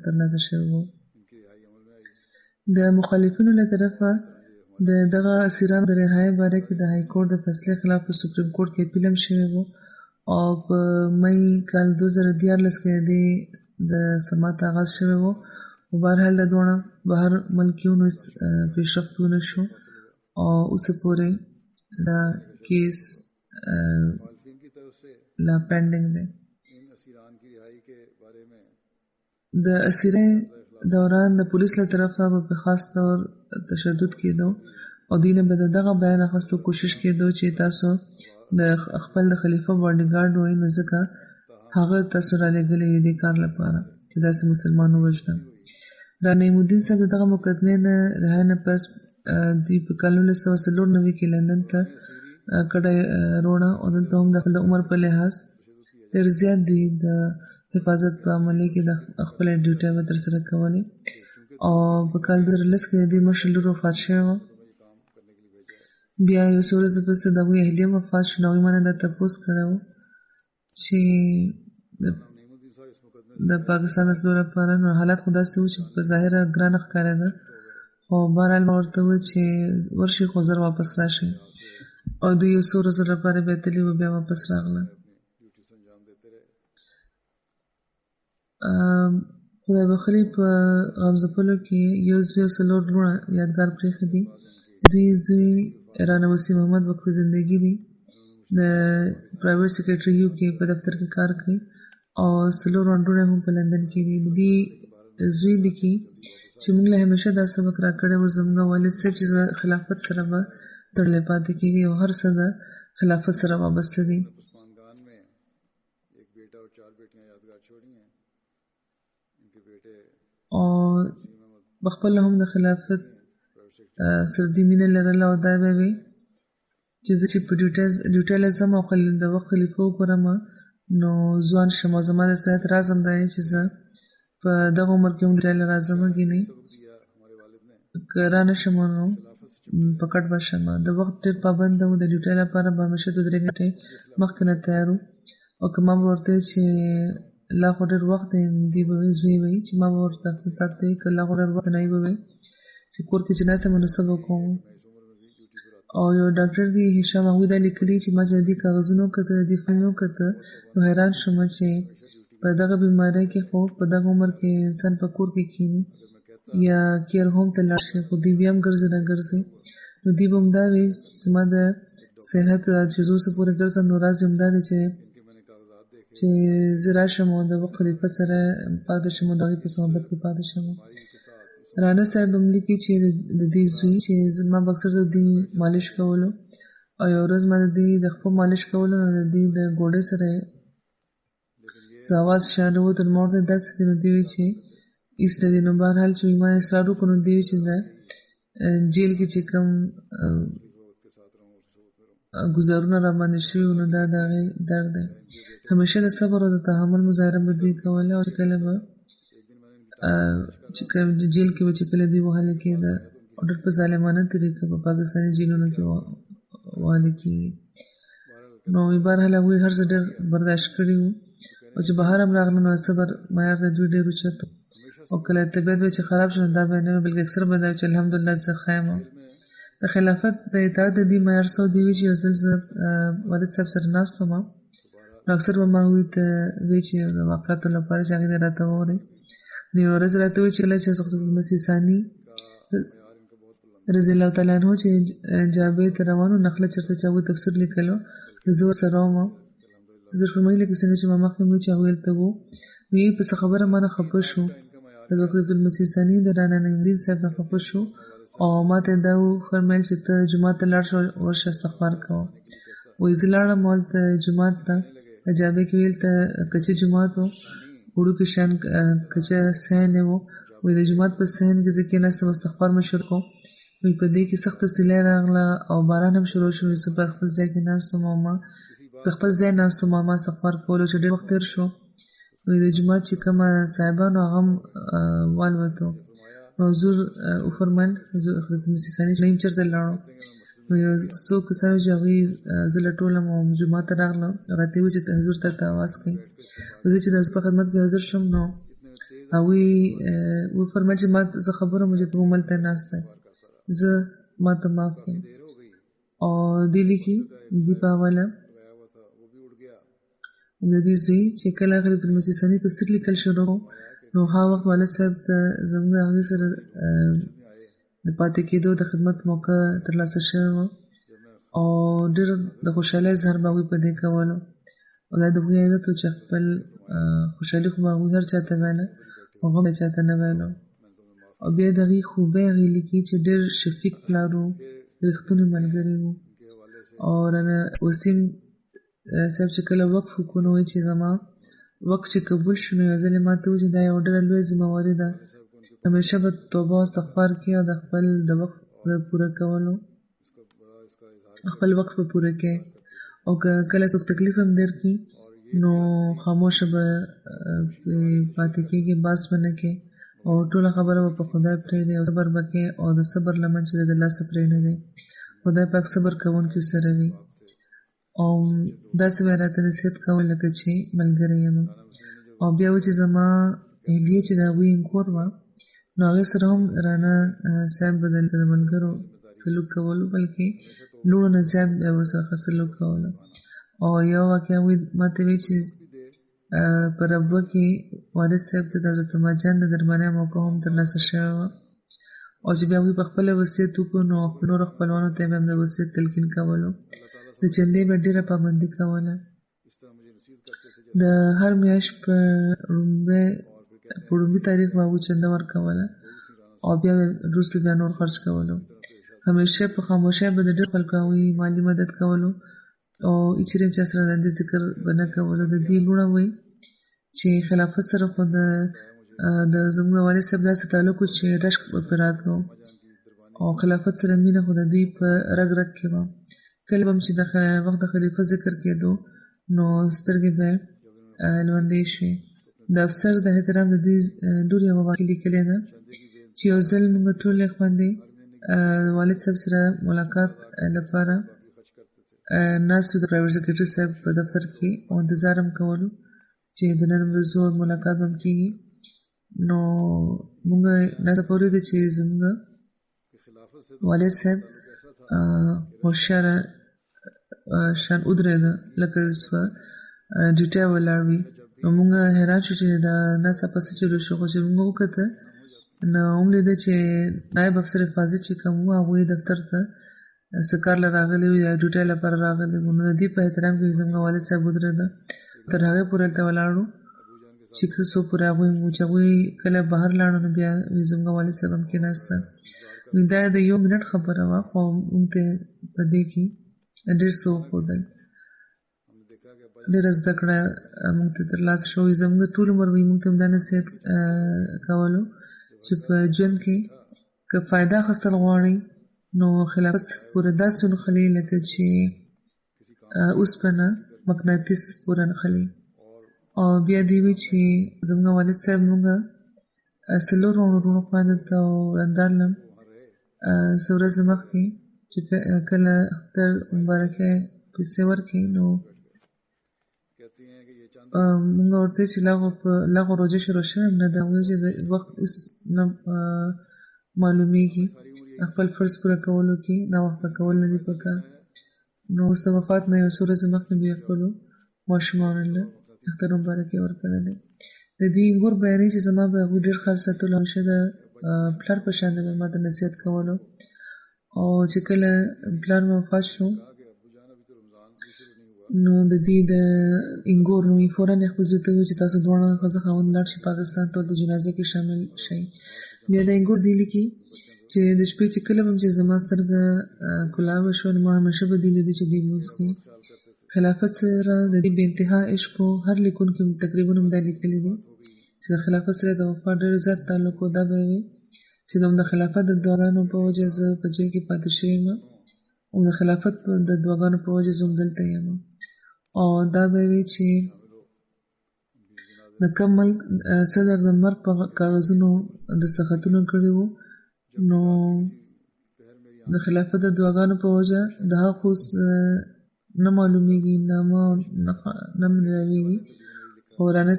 ترلاسه شوی و. د مخالفینو له طرفه د دغه اسیرانو د رهایۍ باره کې د های کورټ د فیصلې خلاف په سپریم کورټ کې اپیل هم شوی و او په مئی کال 2014 کې د سماعت آغاز شوی و او بهرحال د دواړه بهر ملکیونو پیشرفت ونه شو او اوسه پورې دا کیس لا پینډینګ دی. د اسیرۍ دوران د پولیس له طرفه په خاص طور تشدد کېدو او دوی نه به د دغه بیان اخیستو کوشش کېدو چې تاسو د خپل د خلیفه باډي ګارډ وئ نو ځکه هغه تاسو رالېږلی یې دې کار لپاره چې داسې مسلمان ووژنه. رانا نعیم الدین صاحب د دغه مقدمې نه رهایۍ نه پس دوی په کال 1994 کې لندن ته کډه روړه او دلته هم د خپل عمر په لحاظ ډېر زیات دوی د حفاظت په عملي کې د خپل ډیوټي به ترسره کولې او په کال 2010 کې د دوی مشر لور وفات شوی و بیا یو څو ورځې پس د هغوی اهلیه وفات شو. نو هغوی مانه دا تپوس کړی و چې د پاکستان د تلو لپاره نو حالات خو داسې وو چې په ظاهره ګرانه ښکارېده، خو بهرحال ما ورته وویل چې ورشئ خو زر واپس راشئ. او دوی یو څو ورځو لپاره بیا تللي وو، بیا واپس راغله. خدای بخلي په غمزپلو کې یو زوی او څلور وروڼه یادګار پرېښي دي. دوی زوی رانه وسیم محمد وقف زندگی دی، د پرایویټ سیکرټري یو کې په دفتر کې کار کوي، او څلور وروڼه هم په لندن کې دي. دوی زوی لیکي چې موږ له همیشه دا سبق راکړی و زموږ والد صاحب چې خلافت سره به تړلی پاتې کېږي او هر څه د خلافت سره وابسته دي. او بخپله هم د خلافت سره دې مینه لرله، او دا به وي چې زه چې په ډیوټۍ لځم او د وخت خلیفه وګورم نو ځوان شم، او زما د صحت راز هم دا دی چې زه په دغه عمر کې هم ډیوټۍ له راځم، ګینې که رانه شم نو په کټ به شم. د وخت ډېر پابند و، د ډیوټۍ لپاره به همیشه 2-3 ګنټې مخکې نه تیار وو. او که ما به ورته چې لا خو ډېر وخت دی، دوی به زوی وایي چې ما به ورته تحقیقات دی که لا خو ډېر وخت نه وي، به وایي چې کور کې چې ناسته نو څه به کوم. او یو ډاکټر دی هشام، هغوی دا لیکلي چې ما چې د دې کاغذونو وکته، د دې فلم وکته، نو حیران شوم چې په دغه بیمارۍ کې خو په دغه عمر کې انسان په کور کې کښېني یا کیر هوم ته لاړ شي، خو دوی بیا هم ګرځي نه ګرځي. نو دوی به همدا وایي چې زما د صحت عاجزو څه پورې ګرځم، نو راز یې همدا دی چې زه راشم او د وخت خلیفه سره پاتې شم او د هغوی په صحبت کې پاتې شم. رانا صاحب هم لیکي چې د دې زوی چې ما به اکثر د دوی مالش کولو، او یو ورځ ما د دوی د خپل مالش کولو نو د دوی د ګوډې سره زه اواز شانه و تر ما ورته داسې دی، نو دوی وایي چې ایسته دي. نو بهرحال چې ما اصرار وکړو نو دوی وایي چې د جیل کې چې کوم ګزارونه را باندې شوي نو دا د هغې درد دی. همیشه د صبر او د تحمل مظاهره به دوی کوله، او چې کله به چې جیل کې به چې کله دوی وهلې کېده او ډېر په ظالمانه طریقه په پاکستاني جیلونو کې وهلې کېږي. نو بهرحال هغوی هر څه ډېر برداشت کړي وو، او چې بهر هم راغله نو صبر معیار د دوی ډېر اوچت و. او کله طبیعت به چې خراب شو نو دا به نه وي، بلکې اکثر به دا چې الحمدلله زه ښه یم. د خلافت د اطاعت د دې معیار څه و، دوی وایي چې یو ځل زه والد صاحب سره ناست وم، نو اکثر به ما هغوی ته وایي چې د واقعاتو لپاره چې هغې دې راته ووایي. نو یوه ورځ راته وایي چې کله چې حضرت المسیح ثاني رضی الله تعالی عنه چې جابې ته روان و، نخله چېرته چې هغوی تفسیر لیکلو، زه ورسره وم. حضرت فرمایي لکه څنګه چې ما مخکې مې وویل چې هغوی هلته وو، وایي په څه خبره ما نه خفه شو. حضرت المسیح ثاني د رانا نعیمالدین صاحب نه خفه شو او ما ته دا وفرمیل چې ته جومات ته لاړ شه، ورشه استغفار کوه. وایي زه لاړم هلته جومات ته، جابې کې ویل ته کچه جومات و، وړوکی شان کچه صحن و. وایي د جومات په صحن کې زه کېناستم، استغفار مې شروع کړو. وایي په دې کې سخته سیلۍ راغله او باران هم شروع شو. زه په خپل ځای کې ناست وم او ما په خپل ځای ناست وم، ما استغفار کولو چې ډېر وخت تېر شو. وایي د جومات چې کومه صاحبانو هغه هم والوتو. نو حضور وفرمیل حضرت مسیح ثاني چې چېرته لاړو، نو یو څو کسانو چې هغوی زه لټولم او جومات ته راغلم، راته یې وویل چې حضور ته آواز کوي. زه چې د حضور په خدمت کې حاضر شوم نو هغوی وفرمیل چې ما زه خبره وم چې ته هملته ناست یې، زه ما ته معاف کړې. او دې لیکي دې په حواله د دې زوی چې کله حضرت المسیح ثاني تفسیر لیکل شروع نو هغه وخت والد صاحب ته زموږ هغې سره د پاتې کېدو د خدمت موقع ترلاسه شوې وه، او ډېر د خوشحالۍ اظهار به هغوی په دې کولو. او دا د هغوی عادت و چې خپل خوشحالي خو به هغوی هر چا ته ویله او غم یې چا ته نه ویلو. او بیا د هغې خوبۍ هغې لیکي چې ډېر شفیق پلار و، رښتونی ملګری و. او رانا وسیم صاحب چې کله وقف وکړو نو وایي چې زما وقف چې قبول شو نو یو ځل یې ما ته وویل چې دا یوه ډېره لویه ذمهواري ده، همیشه به توبه او استغفار کوي او د خپل د وقف د پوره کولو خپل وقف به پوره کوي. او که کله څوک تکلیف هم درکړي نو خاموشه به پاتې کېږي، باس به نه کوي او ټوله خبره به په خدای پرېږدي او صبر به کوي، او د صبر لمن چې دی د لاسه پرې نه دی. خدای پاک صبر کوونکي سره وي. او داسې به راته نصیحت کول لکه چې ملګری یم. او بیا و چې زما اهلیه چې د هغوی انکور وه، نو هغې سره هم رانه صاحب به د ملګرو سلوک کولو، بلکې لوړو نه زیات به یې ورڅخه سلوک کولو. او یو واقعه هغوی ما ته وایي چې په ربوه کې والد صاحب ته د حضرت عمر جان د درمانۍ موقع هم ترلاسه شوې وه، او چې بیا هغوی په خپله وصیت وکړو، نو نورو خپلوانو ته به هم د وصیت تلقین کولو. د چندې به ډېره پابندي کوله. د هر میاشت په لومړي تاریخ به هغوی چنده ورکوله، او بیا وروسته بیا نور خرج کولو. همیشه په خاموشۍ به د ډېر خلکو هغوی مالي مدد کولو، او هېڅ چېرې هم چا سره د همدې ذکر به نه کولو. د دې لوړه وایي چې خلافت سره خو د زموږ والد صاحب داسې تعلق و چې رشک به پرې راتلو، او خلافت سره مینه خو د دوی په رګ رګ کې وه. کله به هم چې د وخت د خلیفه ذکر کېدو، نو سترګې به لوندې شوې. د افسر د احترام د دوی لور یوه واقعه لیکلې ده چې یو ځل موږ ټولې خویندې والد صاحب سره ملاقات لپاره ناستو د پرایویټ سکرټري صاحب په دفتر کې، او انتظار هم کولو چې د نن ورځو ملاقات به هم کېږي. نو موږ ناڅاپه اورېده چې زموږ والد صاحب هوښیاره شان ودرېده لکه په ډیوټۍ ولاړ وي. نو موږ حیران شو چې دا ناڅاپه څه چلو شو. خو چې موږ وکته، نو ولیده چې نایب افسر حفاظت چې کوم وو، هغوی دفتر ته څه کار له راغلي وو یا ډیوټۍ لپاره راغلي وو. نو د دې په احترام کې زموږ والد صاحب ودرېده. تر هغې پورې هلته ولاړو چې څو پورې هغوی وو چې هغوی کله بهر لاړو، نو بیا زموږ والد صاحب هم کېناسته. دا د 1 منټ خبره وه، خو موږ ته په دې کې ډېر څه وښودل. ډېره زده کړه موږ ته ترلاسه شوې. زموږ ټول عمر به یې موږ ته هم دا نصیحت کولو چې په ژوند کې که فایده اخیستل غواړئ، نو خلافت پورې داسې ونښلئ لکه چې اوسپنه مقناطیس پورې نښلئ. او بیا دې وي چې زموږ والد صاحب موږ 4 وروڼو خویندو ته او ورندارله څه ورځې مخکې چې کله اختر مبارکۍ پیسې ورکړي، نو موږ ورته چې لاغو روژه شروع شوې نه ده. هغوی چې د وخت هېڅ نه معلومېږي، خپل فرض پوره کولو کې ناوخته کول نه دي پکار. نو اوس د وفات نه 1 ورځې مخکې دوی خپلو ماشومانو له اختر مبارکۍ ورکړی دی. د دوی ګور بیانوي چې زما به هغوی ډېر خیال ساتلو، همیشه د پلار په شان به ما ته نصیحت کولو. او چې کله پلار مې وفات شو، نو د دې د انګور نومې فوراً یې خپل زوی ته وویل چې تاسو دواړه ښځه خاوند لاړ شئ پاکستان ته، د جنازې کې شامل شئ. بیا د انګور دې لیکي چې د شپې چې کله هم چې زما سترګه کلاوه شوه، نو ما همیشه به دې لیدي چې دوی لمونځ کوي. خلافت سره د دې بې انتها عشق و. هر لیکونکي تقریبا هم دا لیکلي دي چې د خلافت سره د وفا ډېر زیات تعلق و. دا به وي چې د خلافت د دعاګانو په وجه زه په جای کې پاتې شوې یم، او د خلافت د دعاګانو په وجه زه هم دلته یم. او دا به وي چې د کوم ملک صدر د مرګ په کاغذونو دستخطونه کړي وو، نو د خلافت د دعاګانو په وجه د هغه خو نه معلومېږي، نه ملاوېږي. خو رانه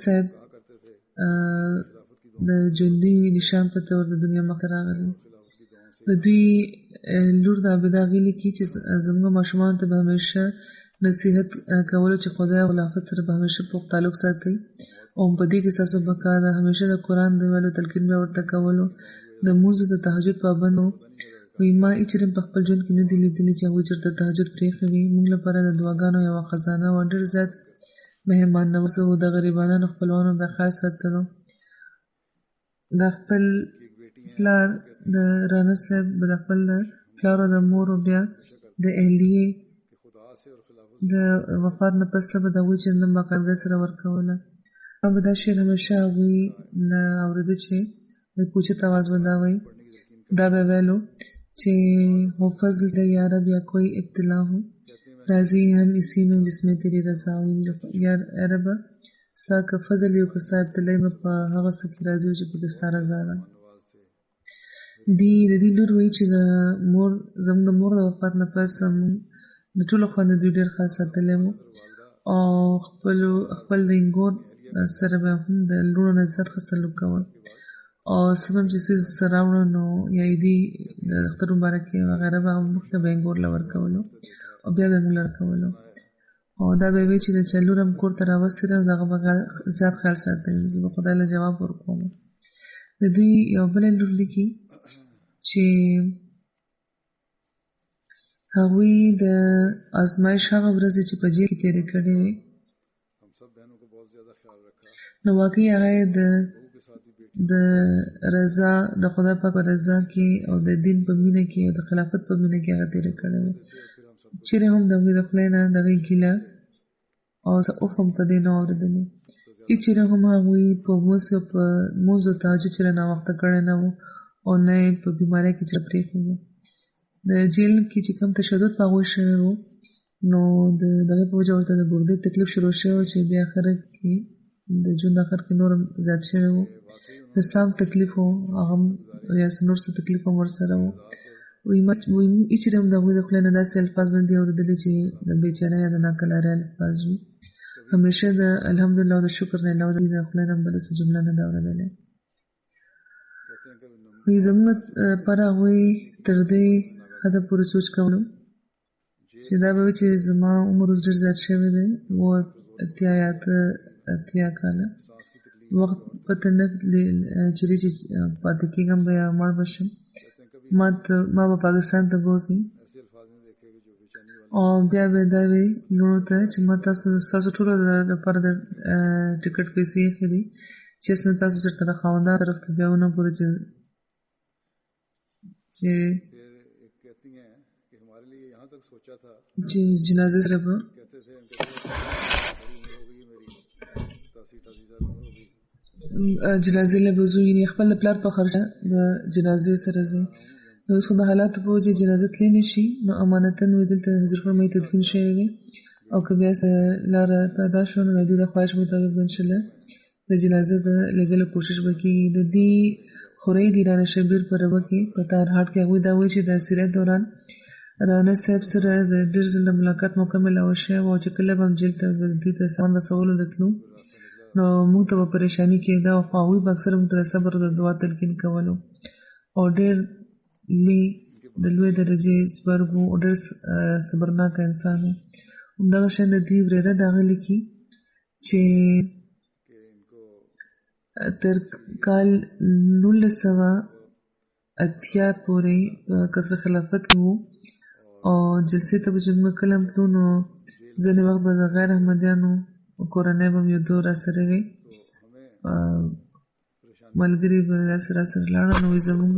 صاحب د ژوندي نشان په طور د دنیا مخ ته راغلی. د دوی لور د عابده هغې لیکي چې زموږ ماشومانو ته به همیشه نصیحت کولو چې خدای او خلافت سره به همیشه پوخ تعلق ساتئ، او په دې کې ستاسو بقا ده. همیشه د قرآن د ویلو تلقین به ورته کولو، د لمونځو د تهجد پابند وو. وایي ما هېڅ چېرې په خپل ژوند کې نه دي لیدلي چې هغوی چېرته تهجد پرېښی وي. موږ لپاره د دعاګانو یوه خزانه وه. ډېر زیات مهمان نوازه وو. د غریبانو خپلوانو به خیال ساتلو. د خپل پلار د رانه صاحب به د خپل پلار او د مور او بیا د اهلیې د وفات نه پس به د هغوی چنده باقاعدګۍ سره ورکوله. ما به دا شعر همیشه هغوی نه اورېده چې پوچت आवाज به دا وایي. دا به ویلو چې वो फजल है या रब या कोई इब्तिला हो, राजी हम इसी में जिसमें तेरी रजा हो. या रब ستا که فضل یو که ستا ابتلای به په هغه څه کې راځي چې پکې ستا رضا ده. دی د دې لور وایي چې د مور زموږ د مور د وفات نه پس د ټولو خویندو دوی ډېر ښه ساتلی وو او خپل د انګور سره به هم د لوڼو نه زیات ښه سلوک کول او څه به هم چې څیز څه راوړه نو یا عیدي د اختر مبارکې وغیره به هم مخکې به انګور له ورکولو او بیا به یې موږ له ورکولو او دا به یې وایي چې د چا لور هم کور ته راوستې ده د هغه به زیات خیال ساتلی زه به خدای له جواب ورکوم د دوی یو بله لور لیکي چې هغوی د ازمایش هغه ورځې چې په جیل کې تېرې کړې وې نو واقعي هغه یې د رضا د خدای پاک په رضا کې او د دین په مینه کې او د خلافت په مینه کې هغه تېرې کړې وې چیرې هم د هغوی د خولې نه د هغوی ګیله او څه اوف هم په دې نه اورېدلې هېڅ چیرې هم هغوی په مونځ او تهجد چیرې ناوخته کړی نه وو او نه یې په بیمارۍ کې چیرې پرېښی وو د جیل کې چې کوم تشدد په هغوی شوی وو نو د دغې په وجه ورته د ګردې تکلیف شروع شوی وو چې بیا آخره کې د ژوند آخر کې نور هم زیات شوی وو د سام تکلیف وو هغه هم یا نور څه تکلیف هم ورسره وو وایي هېڅ چیرې هم د هغوی د خولې نه داسې الفاظ نه دي اورېدلي چې د بېچاره یا د ناکلارۍ الفاظ وي همیشه د الحمدلله او د شکر نه علاوه د خولې نه هم بله څه جمله نه ده اورېدلې وایي زموږ لپاره هغوی تر دې حده پورې سوچ کولو چې دا به وي چې زما عمر اوس ډېر زیات شوی دی 80 یا 80 کاله وخت پته نه چیرې چې پاتې کېږم به یا مړ به شم ما به پاکستان ته بوځي او بیا به دا وي لوڼو ته چې ما ستاسو ټولو لپاره د ټکټ پیسې ایښې دي چې اسنه تاسو چېرته د خاوندان طرف ته بیا ونه ګورئ چې جنازې سره به جنازې له به ځو یعنې خپل د پلار په خرچه د جنازې سره ځئ نو اوس خو د حالاتو په وجې جنازه تللی نه شي نو امانتاً وایي دلته حضور فرمایي تدفین شوی وي او که بیا څه لاره پیدا شوه نو د دوی د خواهش مطابق به انشاءالله د جنازه د لېږلو کوشش به کېږي د دې خورۍ د رانا شبیر په ربه کې په تارهاټ کې هغوی دا وایي چې د اسیرت دوران رانا صاحب سره د ډېر ځل د ملاقات موقع میلاوه شوې وه او چې کله به هم جیل ته دوی ته سامان رسولو ته تلو نو موږ ته به پریشاني کېده او خو هغوی به اکثره موږ ته د صبر د دعا تلقین کولو او ډېر د لوی درجې صبرګ و او ډېر صبرناکه انسان و همدغه شان د دوی ورېره د هغه لیکي چې تر کال 1980 پورې په قصر خلافت کې وو او جلسې ته به چې موږ کله هم تلو نو ځینې وخت به د غیر احمدیانو کورنۍ به هم یو دو راسره وې ملګري به داسې راسره لاړه نو زمونږ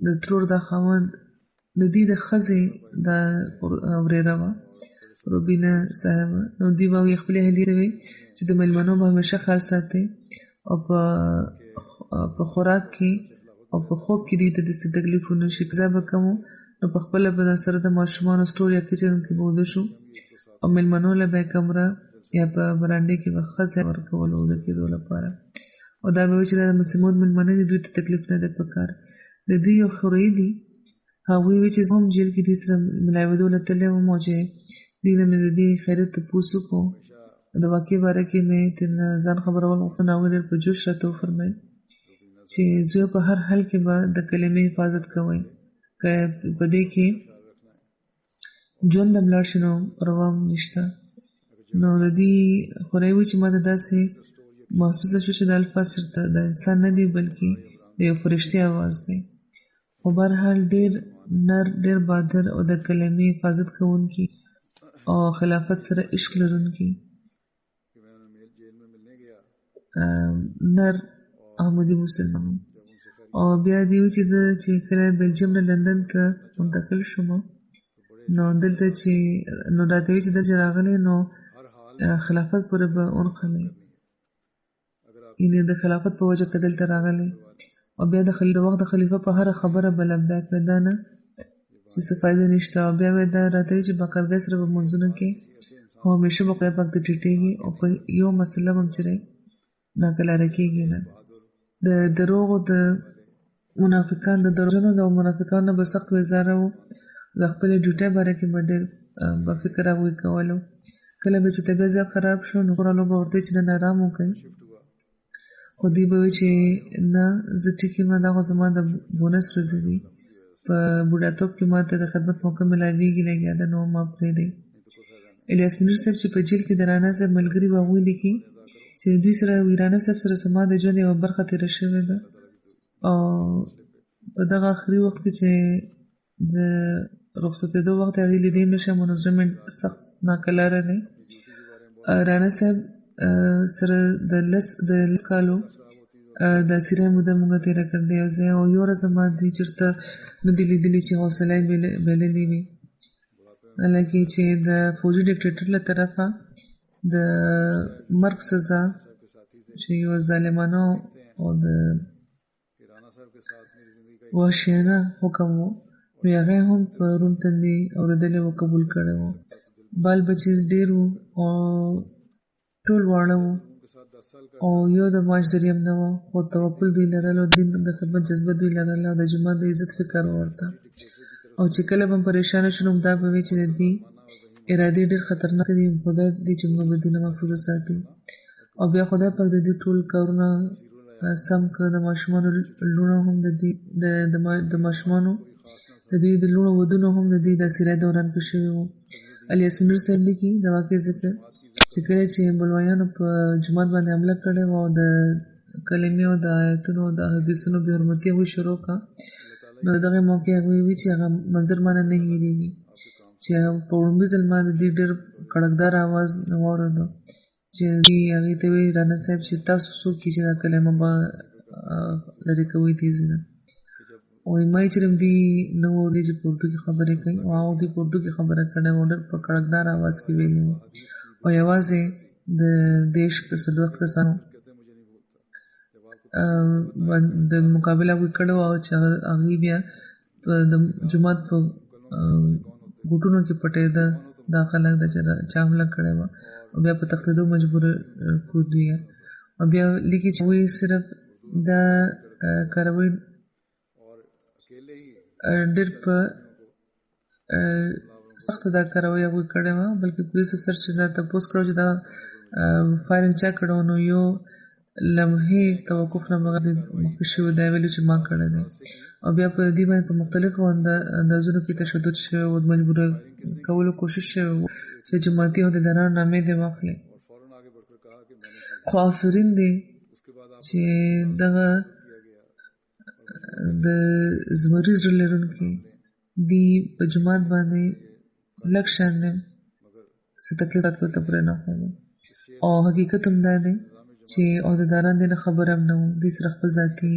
د ترور دا خاوند د دې د ښځې دا ورېره وه روبینه صاحب نو دوی به وایي خپلې اهلیې ته وایي چې د مېلمنو به همیشه خیال ساتئ او په خوراک کې او په خوب کې دوی ته داسې تکلیف ونه شي که ځای به کم نو په خپله به سره د ماشومانو سټور یا کچن کې به وده شو او مېلمنو له به کمره یا په برانډې کې به ښه ځای ورکولو وده کېدو لپاره او دا به وایي چې دا د مسلمون مېلمانه دي دوی ته تکلیف نه دی پکار د دوی یو خورۍ دي هغوی وایي چې زه هم جیل کې دوی سره ملاوېدو له تللی وم او چې دوی نه مې د دې خیریت تپوس وکړو د واقعې باره کې مې ترې ځان خبرول غوښتنه هغوی ډېر په جوش راته وفرمیل چې زوی په هر حال کې به د کلمې حفاظت کوئ که په دې کې ژوند هم لاړ شي نو پروا هم نشته نو د دې خورۍ وایي چې ما ته داسې محسوسه شو چې دا الفاظ چېرته د انسان نه دی بلکې د یو فرشتې اواز دی خو بهرحال ډېر نر ډېر بادر او د کلمې حفاظت کوونکي او خلافت سره عشق لرونکي نر احمدي مسلمان او بیا دی چې کله بلجیم نه لندن ته منتقل شوم نو دلته چې نو راته وایي چې دلته راغلی نو خلافت پورې به ونښلئ یعنې د خلافت په وجه که دلته راغلی او بیا د وخت د خلیفه په هره خبره به لبیک وی دا نه چې څه فایده نشته او بیا وایي دا راته وایي چې باقاعدګۍ سره به مونځونه کې او همیشه به خدای پاک ته ټیټېږي او په یو مسله به هم چې دی ناکلاره کېږي نه. د دروغو د منافقان د دروغجنو د منافقانو به سخت وزاره وو. د خپلې ډیوټۍ باره کې به ډېر به فکر هغوی کولو. کله به چې طبیعت زیات خراب شو نو کورالو به ورته چې نن ارام وکړئ، خو دوی به وایي چې نه زه ټیکې ما دا خو زما د بونس ورځې دي، په بوډاتوب کې ما ته د خدمت موقع ملاویږي، لګیا ده نو ما پرېږدئ. الیاس منیر صاحب چې په جیل کې د رانا صاحب ملګري به هغوی لیکي چې دوی سره رانا صاحب سره زما د ژوند یوه برخه تېره شوې ده، او په دغه آخري وخت کې چې د رخصتېدو وخت هغې لیدی نه شم نو زړه مې سخت ناکلاره دی. رانا صاحب سره د لس کالو د اسیرۍ موده موږ تېره کړې او زه او یو ورځ زما دوی چېرته نه دي لیدلي چې حوصله یې بایللې وي. حالانکې چې د فوجي ډیکټیټر له طرفه د مرګ سزا چې یو ظالمانه او د وحشیانه حکم و، نو هغه هم په روم تندي اورېدلی و، قبول کړی و. بال بچي ډېر وو او ټول واړه وو او یو د معاش ذریعه هم نه وه، خو توکل دوی لرل او دین د خدمت جذبه دوی لرله او د جومات د عزت فکر ورته. او چې کله به هم پریشانه شو نو دا به وي چې د دوی ارادې ډېر خطرناکه دي، خدای دې چې موږ به دونه محفوظه ساتي. او بیا خدای پاک د دوی ټول کارونه سم کړه. د ماشومانو لوڼو هم د ماشومانو د دوی د لوڼو ودونه هم د دوی د اسیرۍ دوران کې شوي وو. الیاس منیر صاحب لیکي د واقع ذکر چې کله چې بلوایانو په جومات باندې حمله کړې وه او د کلمې او د آیتونو او د حدیثونو بې حرمتي هغوی شروع کړه، نو د دغې موقع هغوی وي چې هغه منظر ما نه هېرېږي چې په وړومبي ځل ما د دې ډېر کړکدار اواز واورېده چې دوی هغې ته وایي رانا صاحب چې تاسو څوک یې چې دا کلمه به لرې کوئ دې ځای. وایي ما یې چې دوی نه واورېدې چې په اردو کې خبرې کوي او هغه دوی په اردو کې خبره کړې وه، ډېر په کړکدار اواز کې ویلې وه او یوازې د دېرش څلوېښت کسانو د مقابله هغوی کړې وه چې هغوی بیا د جومات په ګوټونو کې پټېده، دا خلک ده چې چا حمله کړې وه او بیا په تښتېدو مجبوره کړو دوی. او بیا لیکي چې هغوی صرف دا کاروي ډېر په سخته دا کاروي هغوی کړې وه، بلکې پولیس افسر چې دا تپوس کړو چې دا فایرنګ چا کړی نو یو لمحې توقف نه بغیر مخکې شوي دا ویلي چې ما کړی دی. او بیا په دې باندې په مختلفو اندازونو کې تشدد شوی و، مجبوره کولو کوشش شوی و چې جماعتي عهدیدارانو نامې دې واخلي. خو آفرین دی چې دغه د زمري زړه لرونکي دی په جومات باندې لږ شان دی څه تکلیفات ورته پرې نه ښودل. او حقیقت هم دا دی چې عهدیداران دې نه خبر هم نه وو، دوی سره خپل ذاتي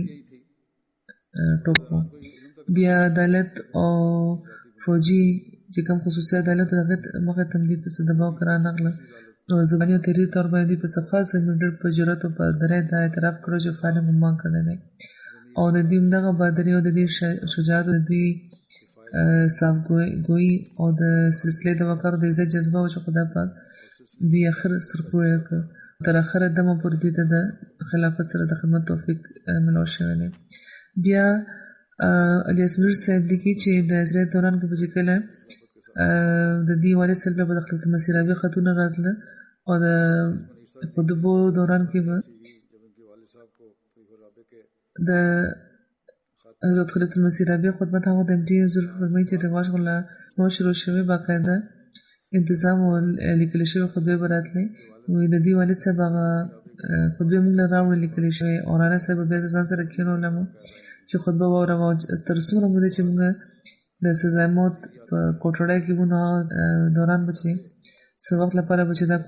ټوک و. بیا عدالت او فوجي چې کوم خصوصي عدالت هغه مخې ته هم دوی پسې دباو کرا نغله، نو زباني او تحریر طور باندې دوی په صفا سمندر په جرأت او په درۍ دا اعتراف کړو چې فعال ما کړی دی. او د دوی همدغه بهادري او د دې شجاعت او د دوی صافګویي او د سلسلې د وقارو د عزت جذبه و چې خدای پاک دوی اخر سرخویه کړ. تر اخره دمه پورې دوی ته د خلافت سره د خدمت توفیق ملو شوی دی. بیا الیاس منیر صاحب لیکي چې د اسرائیل دوران کې چې کله د دې والد صاحب به د خلیفه مسیح رابع خطونه راتله او د خطبو دوران کې به د حضرت خلیفه مسیح رابع خطبه هغه د امتیاز ظروف فرمایي چې رواج غلا نو شروع شوی، باقاعده انتظام او لیکل شوی خطبه به راتلې. د دې والد صاحب هغه خطبه موږ له راوړې لیکل شوی او رانا صاحب بیا ځان سره کېنولم چې خطبه واورم او تر څومره موده چې موږ د سزای موت په کوټړۍ کې وو نو دوران به چې څه وخت لپاره به چې دا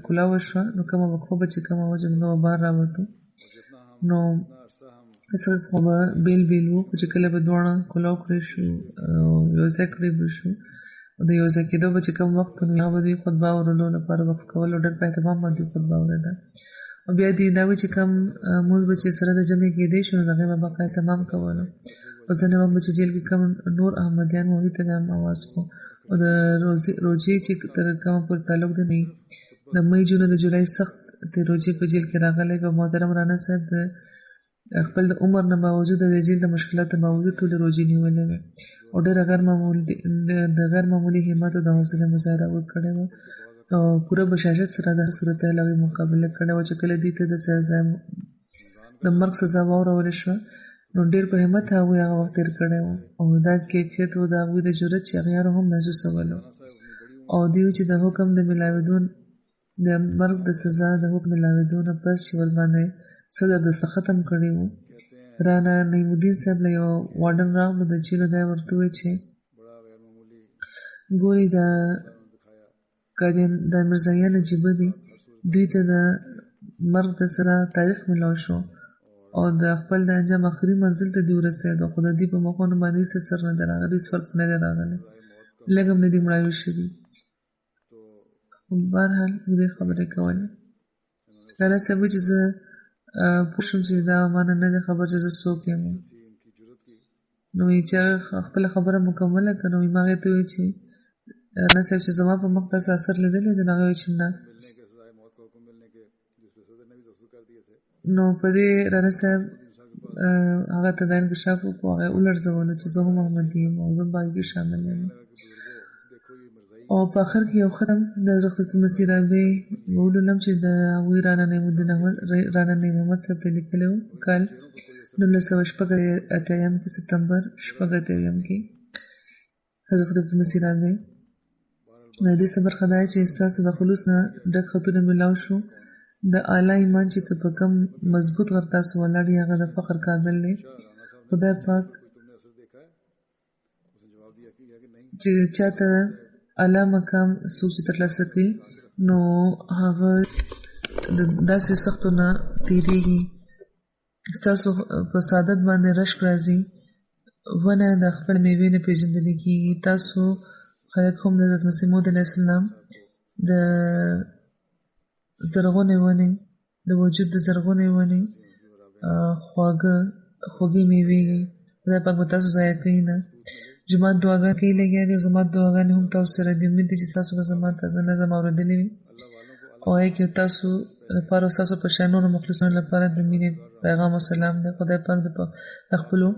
کلا وشوه نو کومه وقفه به چې کومه وه چې موږ به بهر راوتو نو څه خو به بیل بیل وو، چې کله به دواړه کلاو کړی شو او یو ځای کړی به شو د یو ځای کېدو به چې کوم وخت نو هغه به دوی خطبه اورلو لپاره وقف کولو ډېر په اهتمام باندې خطبه اورېده. او بیا دې دا وایي چې کوم مونځ به چې سره د جمعې کېدی شو نو د هغې به باقا اهتمام کولو. او ځینې وخت به چې جیل کې کوم نور احمدیان وو هغوی ته به هم اواز کړو. او د روژې چې تر کومه پورې تعلق دی د مۍ جون د جولای سخت د روجې په جیل کې راغلی په محترم رانا صاحب د خپل د عمر نه باوجود د جیل د مشکلاتو باوجود ټولې روجې نیولې وې او ډېره غیر معمولي همت او د حوصلې مظاهره وکړې وه او پوره بشاشت سره د صورتحال هغې مقابله کړې وه چې کله دوی ته د مرګ سزا واورول شوه نو ډېر په همت هغوی هغه وخت تېر کړی و او دا کیفیت و د هغوی د جرأت چې اغیارو هم محسوسولو او دوی چې د حکم د ملاوېدو د مرګ د سزا د حکم ملاوېدو نه پس چې ورباندې صدر دستخط هم کړی و رانا نعیم الدین صاحب له یو وارډن راغلو د جیلو دی ورته وویل چې ګوري د مرزایان عجیبه دي دوی ته د مرګ د سزا تاریخ ملاو شو او د خپل د انجام آخري منزل ته دې ورسېدو خو د دې په مخونو باندې هېڅ اثر نه دی راغلی هېڅ فرق نه دی راغلی لږ هم نه دي مړاوي شوي خو بهرحال دې خبرې کولې لالا صاحب وایي چې زه پوه شوم چې دا مانه نه دی خبر چې زه څوک یم نو چې هغه خپله خبره مکمله کړه نو ما هغې ته وویل چې رانا صاحب چې زما په مخ داسې اثر لیدلی دی نو هغې وایي چې نه نو په دې رانا صاحب هغه ته دا انکشاف وکړو هغه یې ولړزولو چې زه هم احمدي یم او زه هم په هغې کې شامل یم او په آخر کې یو ختم د حضرت مسیح رابعې ولولم چې د هغوی رانا نعیم محمد صاحب ته لیکلی و کال 1986 کې سپتمبر 86 کې حضرت مسیح رابعې د دې څه برخه دا چې ستاسو د خلوص نه ډک خطونه ملاو شو د اعلی ایمان چې ته په کم مضبوط غر تاسو ولاړ یې هغه د فخر قابل دی خدای پاک چې چاته اعلی مقام څوک چې ترلاسه کوي نو هغه د داسې سختو نه تېرېږي ستاسو په سعادت باندې رشک راځي ونه د خپل میوې نه پېژندلی کېږي تاسو خلک هم د حضرت مسیح موعود علیه السلام د زرغونې ونې د وجود د زرغونې ونې خوږې میوې خدای پاک به تاسو ضایع کوي نه جومات دعاګانې کوي لګیا دي او زما دعاګانې هم تاسو سره دي امید دی چې تاسو به زما تازه نظم اورېدلی وي او هغې کې تاسو لپاره او ستاسو په شان نورو مخلصانو لپاره د مینې پیغام او سلام دی خدای پاک د خپلو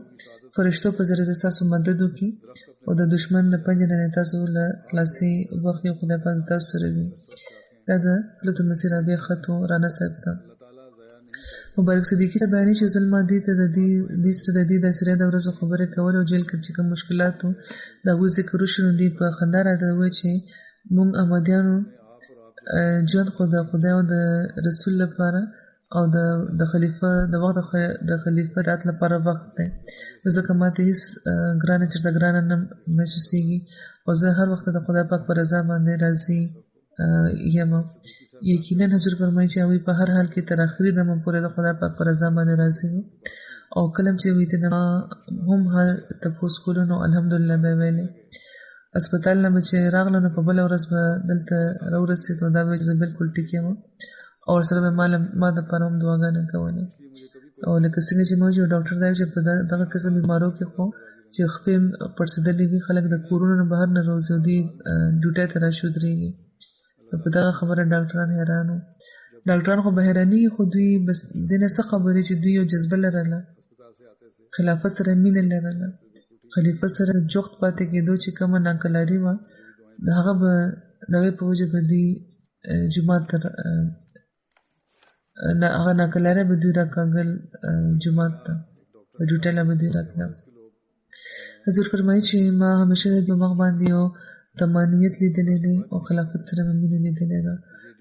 فرشتو په ذریعه د ستاسو مدد وکړي او د دشمن د پنجې نه تاسو له خلاصې وبخښي او خدای پاک تاسو سره وي دا د حضرت مسیح رابعې خط و رانا صاحب ته مبارک صدیقي صاحب بیانوي چې ځل ما دې ته د دې سره د دې د اسرې د ورځو خبرې کول او جیل کې چې کوم مشکلات و د هغوی ذکر وشو نو دوی په خندا راته وویل چې موږ احمدیانو ژوند خو د خدای او د رسول لپاره او د خلیفه د وخت د خلیفه د لپاره وخت دی ځکه ماته هېڅ ګرانه چېرته ګرانه نه محسوسېږي او زه هر وخت د خدای پاک په رضا باندې راضي یم یقینا حضور فرمایي چې هغوی په هر حال کې تر آخري دمه پورې د خدای پاک په رضا باندې راضي وو او کله چې هغوی ته هم حال تپوس کولو نو الحمدلله به یې ویلې اسپتال نه به چې راغله نو په بله ورځ به دلته راورسېدو دا به چې زه بلکل ټیک یم او ورسره به ما دپاره هم دعاګانې کولې او لکه څنګه چې موږ یو ډاکټر دی چې په دغه قسم بیمارو کې خو چې خپې پړسېدلې وي خلک د کورونو نه بهر نه راوځي او دوی ډیوټۍ ته راشي ودرېږي په دغه خبره ډاکټران حیران وو ډاکټران خو به حیرانېږي خو دوی بس دې نه څه خبرې چې دوی یو جذبه لرله خلافت سره مینه لرله خلیفه سره جوخت پاتې کېدو چې کومه ناکلاري وه د هغه به د هغې په وجه به دوی جومات ته هغه ناکلاري به دوی راکاږل جومات ته په ډیوټۍ به دوی راتله حضور فرمایي چې ما همیشه د دې مخ باندې یو تمانیت لیدلی دی او خلافت سره مې مینه لیدلی ده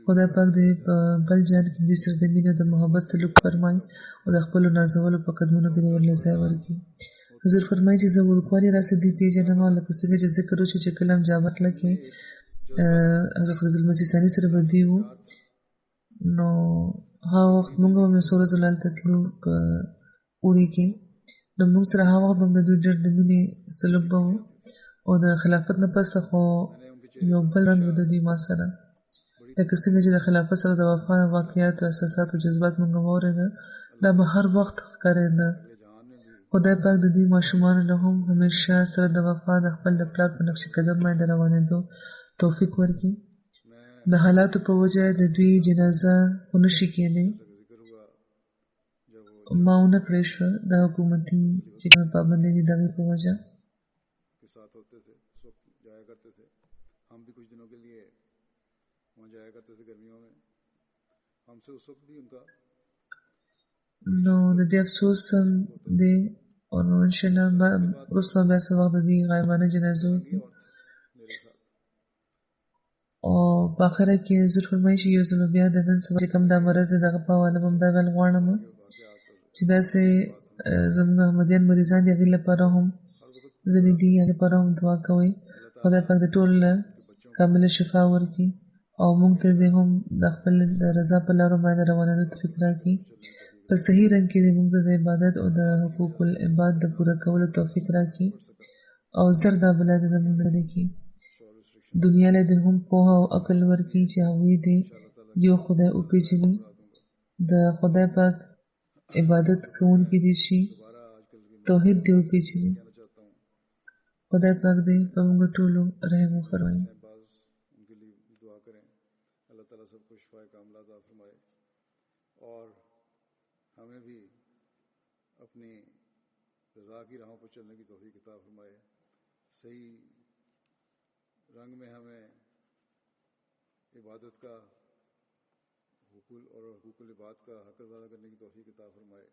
خدای پاک دې په بل جان کې دوی سره د مینې د محبت سلوک فرمایي او د خپلو نازولو په قدمونو کې دې ورله ځای ورکړي حضور فرمایي چې زه وړوکوالي راسه دوی پېژنم او لکه څنګه چې ذکر وشو چې کله هم جامتله کې حضرت عبدالمسیح ثاني سره به دوی وو نو هغه وخت موږ به څو ورځو هلته تلو په اوړي کې نو موږ سره هغه وخت به د دوی ډېر د مینې سلوک به وو او د خلافت نه پسته خو یو بل رنګ و د دوی ما سره لکه څنګه چې د خلافت سره د وفا واقعیات او احساسات او جذبات موږ واورېده دا به هر وخت ښکارېده خدای پاک د دوی ماشومانو نه هم همیشه سره د وفا د خپل د پلار په نقش قدم باندې روانېدو توفیق ورکړي د حالاتو په وجه د دوی جنازه ونشي کېدی. ما ونه کړی شوه د حکومتي چې کومه پابندۍ دي د هغې په وجه. نو د دې افسوس هم دی او نو انشاءالله وروسته بیا څه وخت د دې غایبانه جنازه وکړي. او په آخره کې حضور فرمایي چې یو ځل بیا د نن سبا چې کوم دا مرض دی د هغه په حواله به هم دا ویل غواړم چې داسې زموږ احمدیان مریضان دي هغې لپاره هم ځینې دي هغې لپاره هم دعا کوئ. خدای پاک د ټول کامله شفا ورکړي او موږ ته دې هم د خپل د رضا په لارو باندې روانېدو توفیق راکړي. په صحیح رنګ کې دې موږ ته د عبادت او د حقوق العباد د پوره کولو توفیق راکړي او زر دا بلا دې زموږ نه کړي. دنیا له دې هم پوهه او عقل ورکړي چې هغوی دې یو خدای وپېژني، د خدای پاک عبادت کوونکي دې شي، توحید دې وپېژني. خدای پاک دې په موږ ټولو رحم وفرمایي. हमें भी अपनी रज़ा की राहों पर चलने की तौफीक अता फरमाए। सही रंग में हमें इबादत का हुकूकुल इबाद का हक़ अदा करने की तौफीक अता फरमाए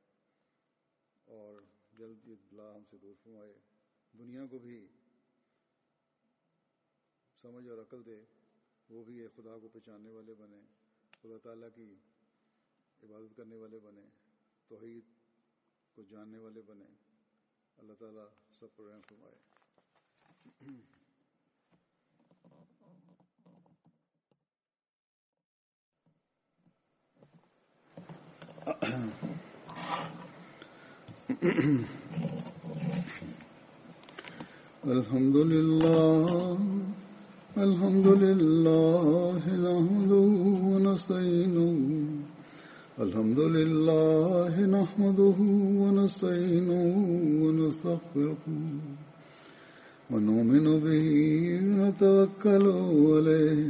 और जल्द ये बला हमसे दूर फरमाए। दुनिया को भी समझ और अकल दे, वो भी ये खुदा को पहचानने वाले बने, खुदा ताला की इबादत करने वाले बने, तौहीद को जानने वाले बने। अल्लाह ताला सब पर रहम फरमाए। अल्हम्दुलिल्लाह नहमदुहु व नस्तईनुहु अल्हम्दुलिल्लाह नहमदुहु व नस्तईनुहु व नस्तगफिरुहु व नु'मिनु बिही व नतवक्कलु अलैहि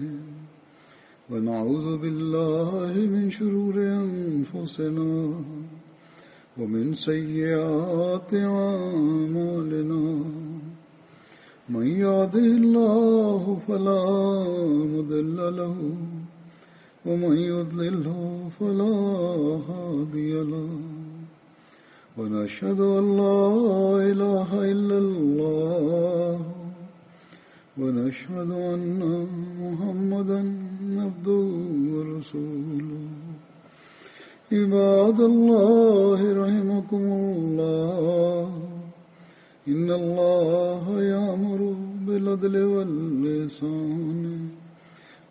व नऊज़ु बिल्लाहि मिन शुरूरि अनफुसिना व मिन सय्यिआति अअमालिना मन यहदिहिल्लाहु फला मुदिल्ल लहु ومن يضلله فلا هادي له ونشهد أن لا إله إلا الله ونشهد أن محمدا عبده ورسوله عباد الله رحمكم الله إن الله يأمر بالعدل والإحسان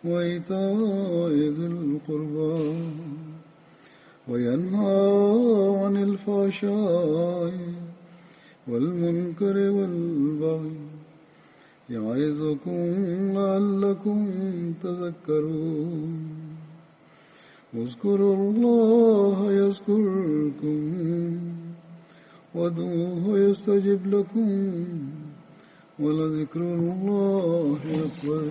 وإيتاء ذي القربى وينهى عن الفحشاء والمنكر والبغي يعظكم لعلكم تذكرون اذكروا الله يذكركم وادعوه يستجب لكم ولذكر الله أكبر.